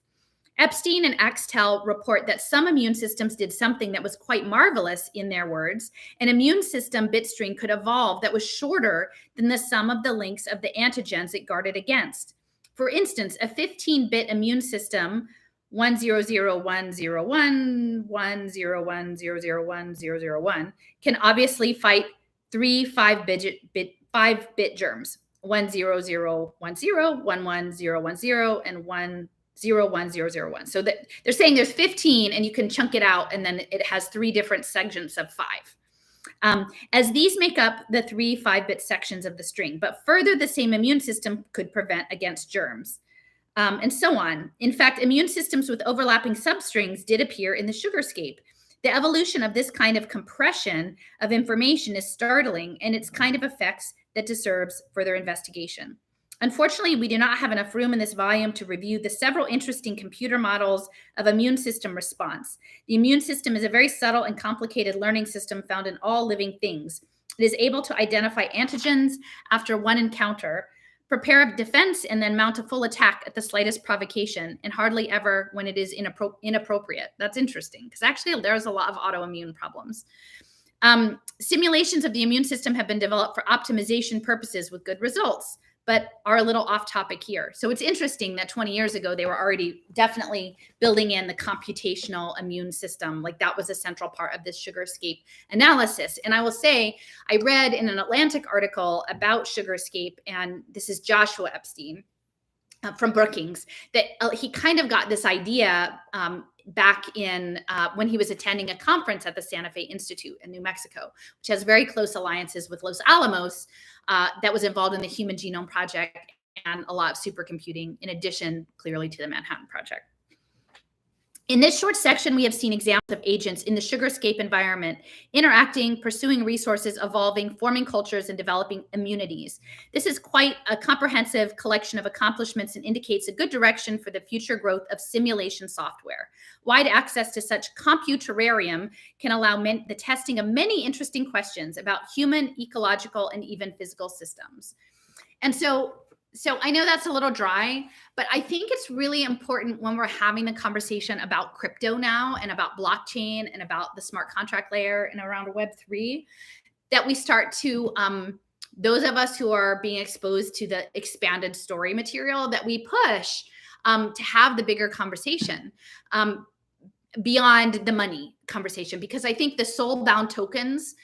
Epstein and Axtell report that some immune systems did something that was quite marvelous, in their words. An immune system bit string could evolve that was shorter than the sum of the links of the antigens it guarded against. For instance, a 15-bit immune system, 1001001101001, can obviously fight three 5-bit germs, 10010, 11010, and 1010001. So that they're saying there's 15 and you can chunk it out, and then it has three different segments of 5. As these make up the three 5-bit sections of the string, but further, the same immune system could prevent against germs, and so on. In fact, immune systems with overlapping substrings did appear in the Sugarscape. The evolution of this kind of compression of information is startling, and its kind of effects that deserves further investigation. Unfortunately, we do not have enough room in this volume to review the several interesting computer models of immune system response. The immune system is a very subtle and complicated learning system found in all living things. It is able to identify antigens after one encounter, prepare a defense, and then mount a full attack at the slightest provocation, and hardly ever when it is inappropriate. That's interesting, because actually there's a lot of autoimmune problems. Simulations of the immune system have been developed for optimization purposes with good results, but are a little off topic here. So it's interesting that 20 years ago, they were already definitely building in the computational immune system. Like, that was a central part of this Sugarscape analysis. And I will say, I read in an Atlantic article about Sugarscape, and this is Joshua Epstein from Brookings, that he kind of got this idea back in when he was attending a conference at the Santa Fe Institute in New Mexico, which has very close alliances with Los Alamos, that was involved in the Human Genome Project and a lot of supercomputing, in addition, clearly, to the Manhattan Project. In this short section, we have seen examples of agents in the Sugarscape environment, interacting, pursuing resources, evolving, forming cultures, and developing immunities. This is quite a comprehensive collection of accomplishments and indicates a good direction for the future growth of simulation software. Wide access to such computerarium can allow the testing of many interesting questions about human, ecological, and even physical systems. And so I know that's a little dry, but I think it's really important when we're having the conversation about crypto now, and about blockchain, and about the smart contract layer, and around Web3, that we start to, those of us who are being exposed to the expanded story material, that we push to have the bigger conversation beyond the money conversation, because I think the soul-bound tokens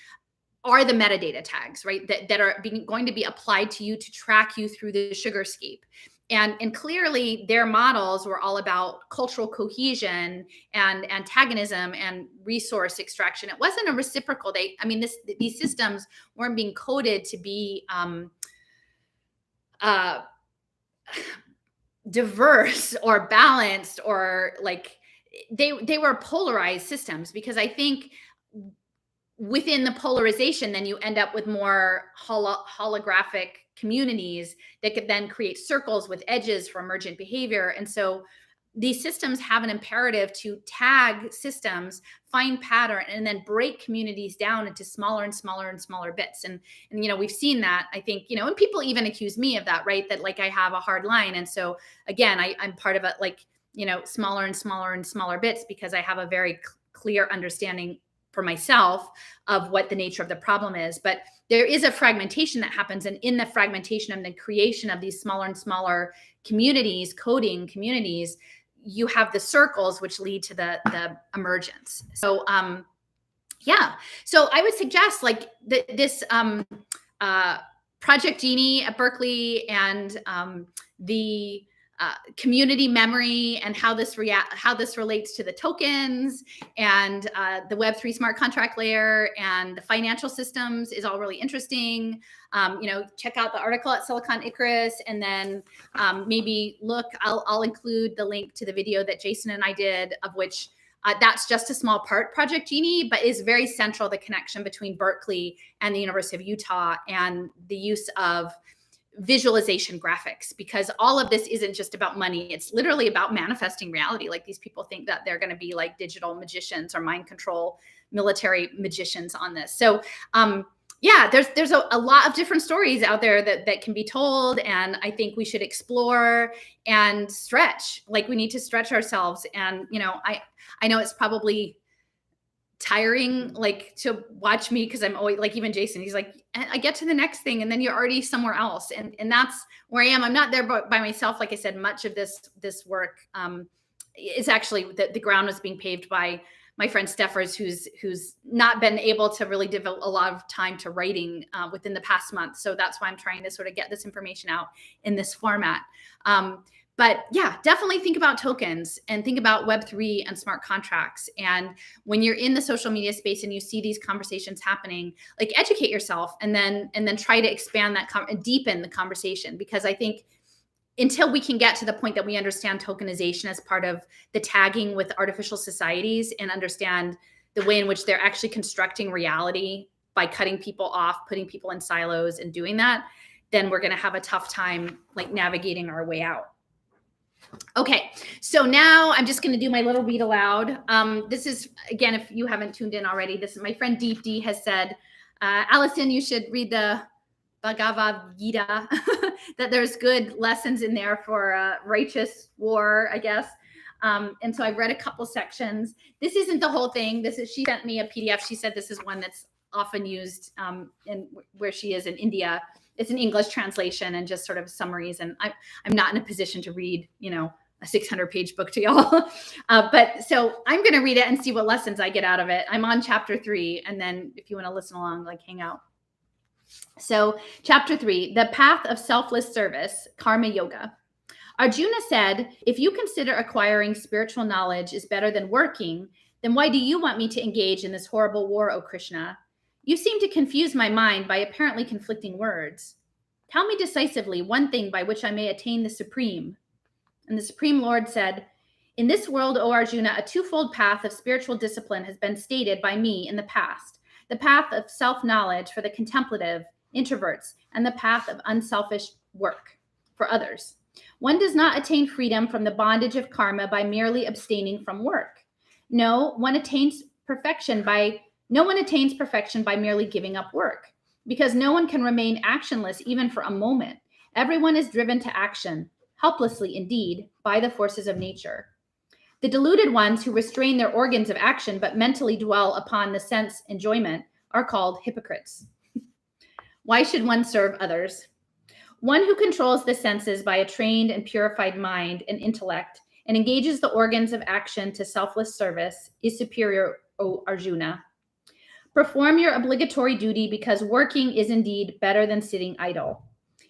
are the metadata tags, right? That are going to be applied to you to track you through the Sugarscape. And clearly their models were all about cultural cohesion and antagonism and resource extraction. It wasn't a reciprocal. These systems weren't being coded to be diverse or balanced, or like they were polarized systems, because I think within the polarization, then you end up with more holographic communities that could then create circles with edges for emergent behavior. And so these systems have an imperative to tag systems, find pattern, and then break communities down into smaller and smaller and smaller bits. And we've seen that, I think, and people even accuse me of that, right? That like I have a hard line. And so again, I'm part of it, like, smaller and smaller and smaller bits, because I have a very clear understanding for myself of what the nature of the problem is. But there is a fragmentation that happens. And in the fragmentation and the creation of these smaller and smaller communities, coding communities, you have the circles which lead to the emergence. So, so I would suggest like this Project Genie at Berkeley, and the community memory and how this relates to the tokens and the Web3 smart contract layer and the financial systems is all really interesting. Check out the article at Silicon Icarus, and then maybe look. I'll include the link to the video that Jason and I did, of which that's just a small part, Project Genie, but is very central, the connection between Berkeley and the University of Utah and the use of visualization graphics, because all of this isn't just about money. It's literally about manifesting reality. Like, these people think that they're going to be like digital magicians or mind control military magicians on this. So there's a lot of different stories out there that can be told, and I think we should explore and stretch. Like, we need to stretch ourselves. And I know it's probably tiring, like, to watch me, because I'm always like, even Jason, he's like, I get to the next thing and then you're already somewhere else, and that's where I am. I'm not there by myself. Like I said, much of this work is actually the ground was being paved by my friend Steffers, who's not been able to really devote a lot of time to writing within the past month. So that's why I'm trying to sort of get this information out in this format. But yeah, definitely think about tokens and think about Web3 and smart contracts. And when you're in the social media space and you see these conversations happening, like, educate yourself and then try to expand that and deepen the conversation. Because I think until we can get to the point that we understand tokenization as part of the tagging with artificial societies and understand the way in which they're actually constructing reality by cutting people off, putting people in silos and doing that, then we're going to have a tough time like navigating our way out. Okay, so now I'm just going to do my little read aloud. This is, again, if you haven't tuned in already, this is my friend Deep D has said, Allison, you should read the Bhagavad Gita, that there's good lessons in there for righteous war, I guess. And so I've read a couple sections. This isn't the whole thing. She sent me a PDF. She said this is one that's often used in where she is in India. It's an English translation and just sort of summaries. And I'm not in a position to read, a 600-page book to y'all. But so I'm going to read it and see what lessons I get out of it. I'm on chapter 3. And then if you want to listen along, like, hang out. So chapter 3, the path of selfless service, karma yoga. Arjuna said, if you consider acquiring spiritual knowledge is better than working, then why do you want me to engage in this horrible war, O Krishna? You seem to confuse my mind by apparently conflicting words. Tell me decisively one thing by which I may attain the Supreme. And the Supreme Lord said, in this world, O Arjuna, a twofold path of spiritual discipline has been stated by me in the past. The path of self-knowledge for the contemplative, introverts, and the path of unselfish work for others. One does not attain freedom from the bondage of karma by merely abstaining from work. No one attains perfection by merely giving up work, because no one can remain actionless even for a moment. Everyone is driven to action, helplessly indeed, by the forces of nature. The deluded ones who restrain their organs of action but mentally dwell upon the sense enjoyment are called hypocrites. Why should one serve others? One who controls the senses by a trained and purified mind and intellect and engages the organs of action to selfless service is superior, O Arjuna. Perform your obligatory duty because working is indeed better than sitting idle.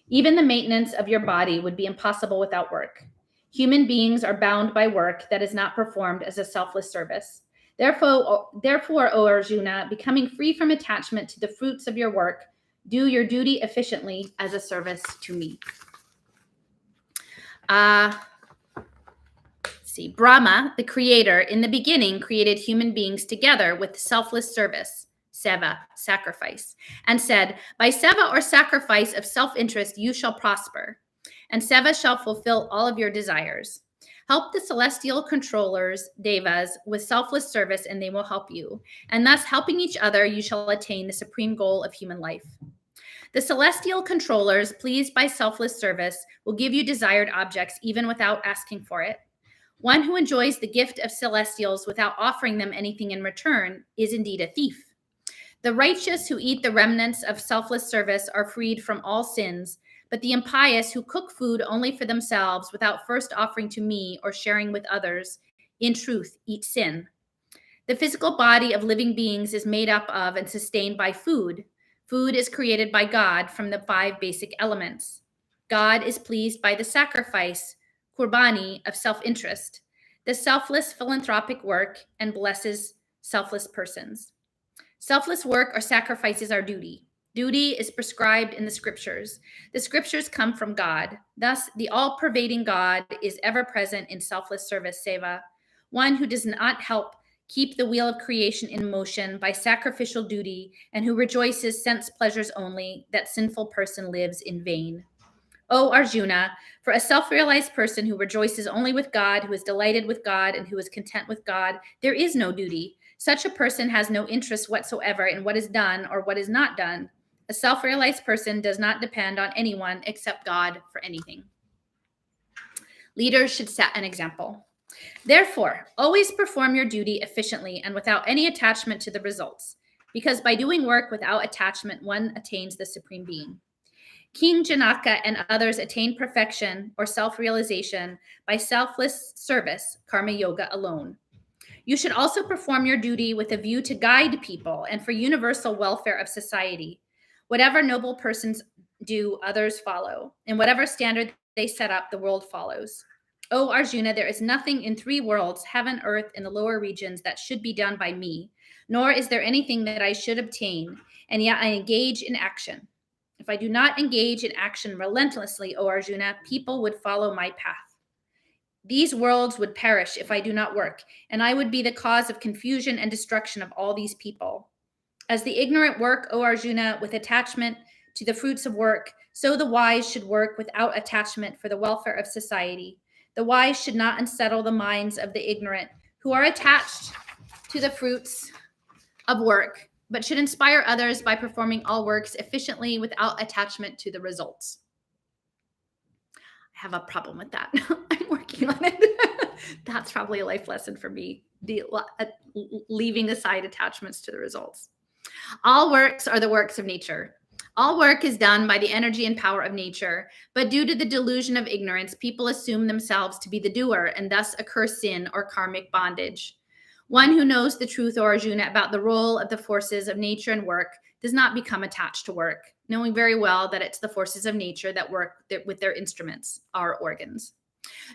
Even the maintenance of your body would be impossible without work. Human beings are bound by work that is not performed as a selfless service. Therefore, O Arjuna, becoming free from attachment to the fruits of your work, do your duty efficiently as a service to me. Let's see. Brahma, the creator, in the beginning created human beings together with selfless service, seva, sacrifice, and said, by seva or sacrifice of self-interest, you shall prosper, and seva shall fulfill all of your desires. Help the celestial controllers, devas, with selfless service, and they will help you. And thus, helping each other, you shall attain the supreme goal of human life. The celestial controllers, pleased by selfless service, will give you desired objects even without asking for it. One who enjoys the gift of celestials without offering them anything in return is indeed a thief. The righteous who eat the remnants of selfless service are freed from all sins, but the impious who cook food only for themselves without first offering to me or sharing with others, in truth, eat sin. The physical body of living beings is made up of and sustained by food. Food is created by God from the 5 basic elements. God is pleased by the sacrifice, kurbani of self-interest, the selfless philanthropic work, and blesses selfless persons. Selfless work or sacrifices our duty. Duty is prescribed in the scriptures. The scriptures come from God. Thus, the all-pervading God is ever present in selfless service, seva, one who does not help keep the wheel of creation in motion by sacrificial duty, and who rejoices sense pleasures only, that sinful person lives in vain. O Arjuna, for a self-realized person who rejoices only with God, who is delighted with God, and who is content with God, there is no duty. Such a person has no interest whatsoever in what is done or what is not done. A self-realized person does not depend on anyone except God for anything. Leaders should set an example. Therefore, always perform your duty efficiently and without any attachment to the results, because by doing work without attachment, one attains the Supreme Being. King Janaka and others attained perfection or self-realization by selfless service, karma yoga alone. You should also perform your duty with a view to guide people and for universal welfare of society. Whatever noble persons do, others follow, and whatever standard they set up, the world follows. O Arjuna, there is nothing in three worlds, heaven, earth, and the lower regions, that should be done by me, nor is there anything that I should obtain, and yet I engage in action. If I do not engage in action relentlessly, O Arjuna, people would follow my path. These worlds would perish if I do not work, and I would be the cause of confusion and destruction of all these people. As the ignorant work, O Arjuna, with attachment to the fruits of work, so the wise should work without attachment for the welfare of society. The wise should not unsettle the minds of the ignorant who are attached to the fruits of work, but should inspire others by performing all works efficiently without attachment to the results. I have a problem with that. I'm working on it. That's probably a life lesson for me, leaving aside attachments to the results. All works are the works of nature. All work is done by the energy and power of nature, but due to the delusion of ignorance, people assume themselves to be the doer and thus occur sin or karmic bondage. One who knows the truth, O Arjuna, about the role of the forces of nature and work does not become attached to work, knowing very well that it's the forces of nature that work with their instruments, our organs.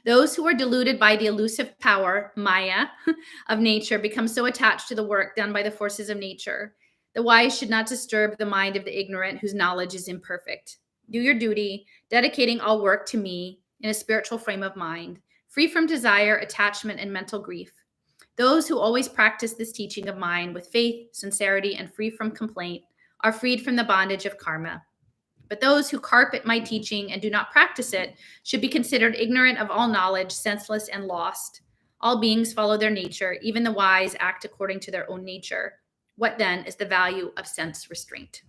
Those who are deluded by the elusive power, maya, of nature become so attached to the work done by the forces of nature. The wise should not disturb the mind of the ignorant whose knowledge is imperfect. Do your duty, dedicating all work to me in a spiritual frame of mind, free from desire, attachment, and mental grief. Those who always practice this teaching of mine with faith, sincerity, and free from complaint are freed from the bondage of karma. But those who carp at my teaching and do not practice it should be considered ignorant of all knowledge, senseless, and lost. All beings follow their nature. Even the wise act according to their own nature. What then is the value of sense restraint?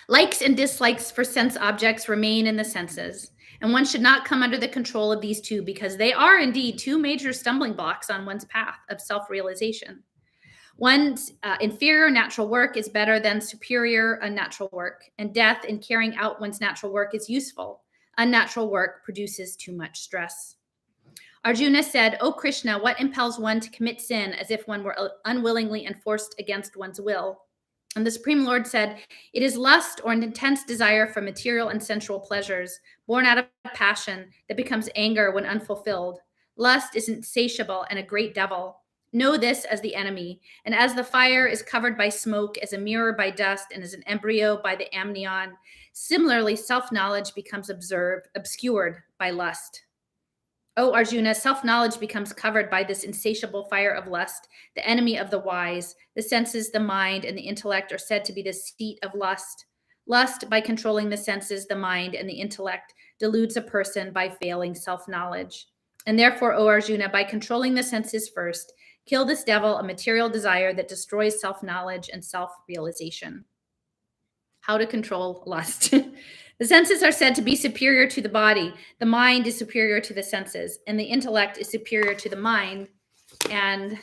Likes and dislikes for sense objects remain in the senses, and one should not come under the control of these two, because they are indeed two major stumbling blocks on one's path of self-realization. One's inferior natural work is better than superior unnatural work, and death in carrying out one's natural work is useful. Unnatural work produces too much stress. Arjuna said, O Krishna, what impels one to commit sin as if one were unwillingly enforced against one's will? And the Supreme Lord said, it is lust or an intense desire for material and sensual pleasures, born out of passion, that becomes anger when unfulfilled. Lust is insatiable and a great devil. Know this as the enemy, and as the fire is covered by smoke, as a mirror by dust, and as an embryo by the amnion, similarly self-knowledge becomes obscured by lust. O Arjuna, self-knowledge becomes covered by this insatiable fire of lust, the enemy of the wise. The senses, the mind, and the intellect are said to be the seat of lust. Lust, by controlling the senses, the mind, and the intellect, deludes a person by failing self-knowledge. And therefore, O Arjuna, by controlling the senses first, kill this devil, a material desire that destroys self-knowledge and self-realization. How to control lust. The senses are said to be superior to the body. The mind is superior to the senses, and the intellect is superior to the mind, and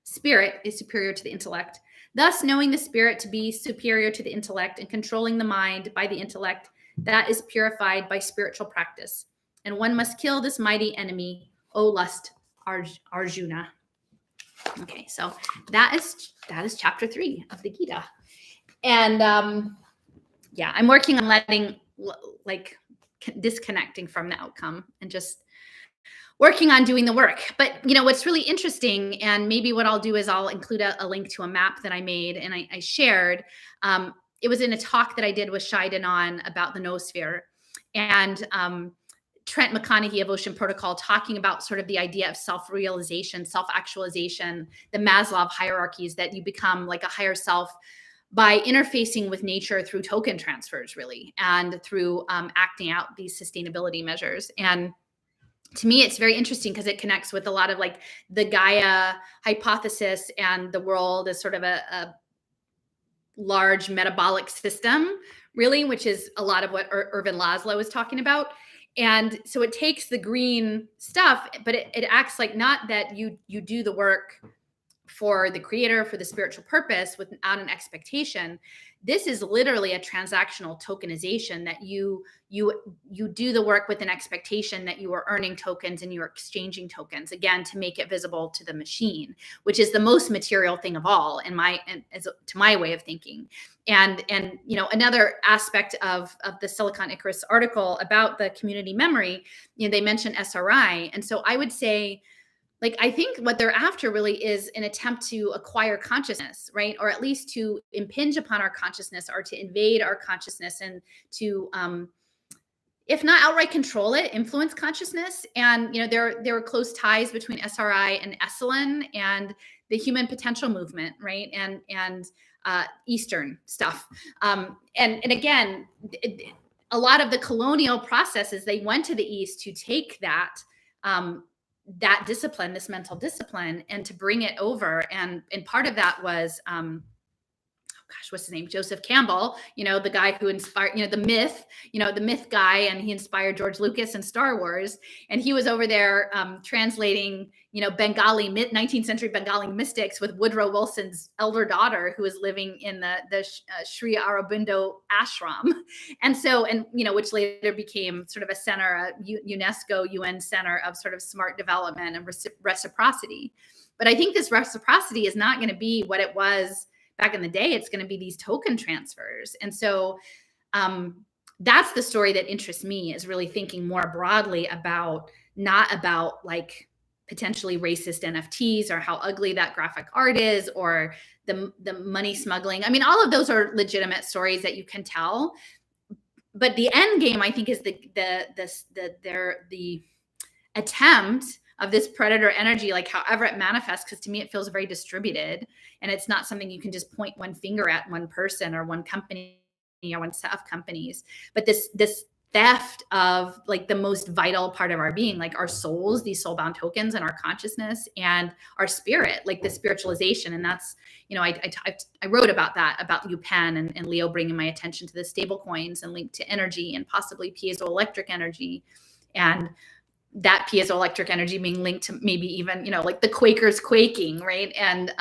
spirit is superior to the intellect. Thus, knowing the spirit to be superior to the intellect and controlling the mind by the intellect, that is purified by spiritual practice. And one must kill this mighty enemy, O lust, Arjuna. Okay, so that is chapter 3 of the Gita. And yeah, I'm working on letting disconnecting from the outcome and just working on doing the work. But what's really interesting, and maybe what I'll do is I'll include a link to a map that I made and I shared. It was in a talk that I did with Shai Danon about the noosphere, and Trent McConaughey of Ocean Protocol talking about sort of the idea of self-realization, self-actualization, the Maslow hierarchies, that you become like a higher self by interfacing with nature through token transfers, really, and through acting out these sustainability measures. And to me, it's very interesting because it connects with a lot of like the Gaia hypothesis and the world as sort of a large metabolic system, really, which is a lot of what Ervin Laszlo is talking about. And so it takes the green stuff, but it acts like not that you do the work for the creator, for the spiritual purpose without an expectation. This is literally a transactional tokenization, that you do the work with an expectation that you are earning tokens and you're exchanging tokens, again, to make it visible to the machine, which is the most material thing of all to my way of thinking. And another aspect of the Silicon Icarus article about the community memory, they mention SRI. And so I would say, like, I think what they're after really is an attempt to acquire consciousness, right? Or at least to impinge upon our consciousness, or to invade our consciousness, and to, if not outright control it, influence consciousness. And, there are close ties between SRI and Esalen and the human potential movement, right? And Eastern stuff. And again, a lot of the colonial processes, they went to the East to take that discipline, this mental discipline, and to bring it over. And part of that was, what's his name? Joseph Campbell, the guy who inspired, the myth guy, and he inspired George Lucas and Star Wars. And he was over there translating, Bengali, 19th century Bengali mystics with Woodrow Wilson's elder daughter, who was living in the Sri Aurobindo ashram. And so, which later became sort of a center, a UNESCO UN center of sort of smart development and reciprocity. But I think this reciprocity is not going to be what it was back in the day. It's going to be these token transfers. And so that's the story that interests me, is really thinking more broadly about, not about like potentially racist NFTs or how ugly that graphic art is, or the money smuggling. I mean, all of those are legitimate stories that you can tell. But the end game, I think, is the attempt of this predator energy, like however it manifests, because to me it feels very distributed, and it's not something you can just point one finger at one person or one company or one set of companies, but this theft of like the most vital part of our being, like our souls, these soul-bound tokens, and our consciousness and our spirit, like the spiritualization. And that's, I wrote about that, about UPenn and Leo bringing my attention to the stable coins and linked to energy and possibly piezoelectric energy, and that piezoelectric energy being linked to maybe even, like the Quakers quaking, right? And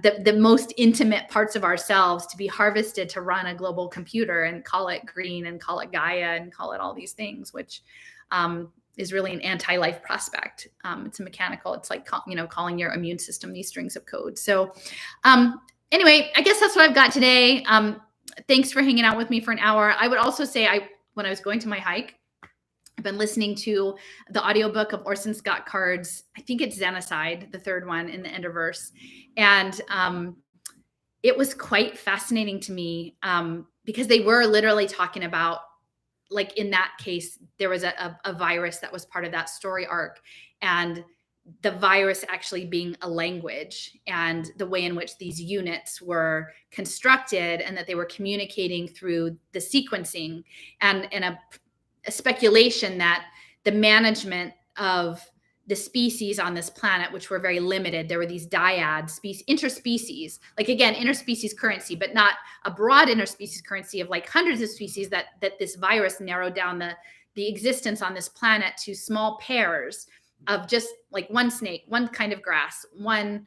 the most intimate parts of ourselves to be harvested to run a global computer and call it green and call it Gaia and call it all these things, which is really an anti-life prospect. It's a mechanical, it's like, calling your immune system these strings of code. So anyway, I guess that's what I've got today. Thanks for hanging out with me for an hour. I would also say, when I was going to my hike, I've been listening to the audiobook of Orson Scott Card's, I think it's Xenocide, the third one in the Enderverse. And it was quite fascinating to me because they were literally talking about, like in that case, there was a virus that was part of that story arc, and the virus actually being a language, and the way in which these units were constructed, and that they were communicating through the sequencing, and a speculation that the management of the species on this planet, which were very limited, there were these dyad species, interspecies, like again, interspecies currency, but not a broad interspecies currency of like hundreds of species, that this virus narrowed down the existence on this planet to small pairs of just like one snake, one kind of grass, one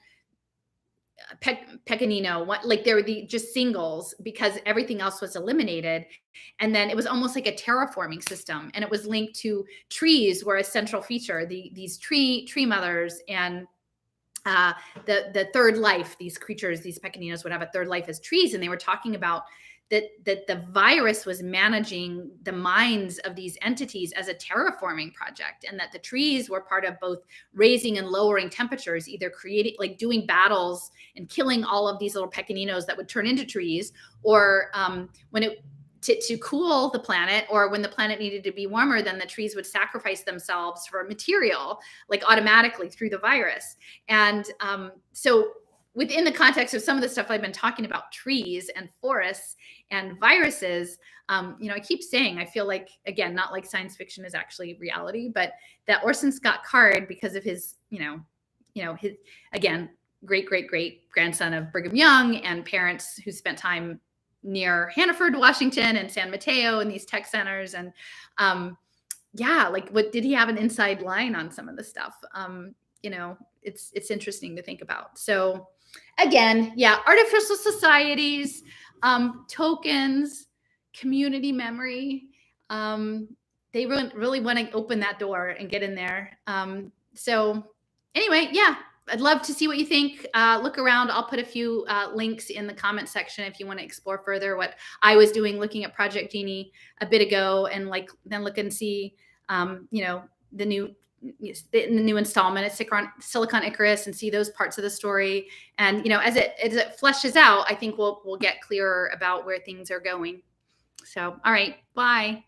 pecanino, like there were just singles, because everything else was eliminated. And then it was almost like a terraforming system, and it was linked to trees were a central feature, these tree mothers, and uh, the third life. These creatures, these pequeñinos, would have a third life as trees, and they were talking about that the virus was managing the minds of these entities as a terraforming project, and that the trees were part of both raising and lowering temperatures, either creating, like doing battles and killing all of these little pequeñinos that would turn into trees, or when it to cool the planet, or when the planet needed to be warmer, then the trees would sacrifice themselves for material, like automatically through the virus. And so within the context of some of the stuff I've been talking about, trees and forests and viruses, I keep saying, I feel like, again, not like science fiction is actually reality, but that Orson Scott Card, because of his, his, again, great grandson of Brigham Young, and parents who spent time near Hannaford, Washington, and San Mateo, and these tech centers. And like, what did he have an inside line on some of the stuff? It's interesting to think about. So again, artificial societies, tokens, community memory. They really want to open that door and get in there. So anyway, I'd love to see what you think. Look around. I'll put a few links in the comment section if you want to explore further what I was doing, looking at Project Genie a bit ago, and then look and see, the new installment at Silicon Icarus, and see those parts of the story. And as it fleshes out, I think we'll get clearer about where things are going. So, all right, bye.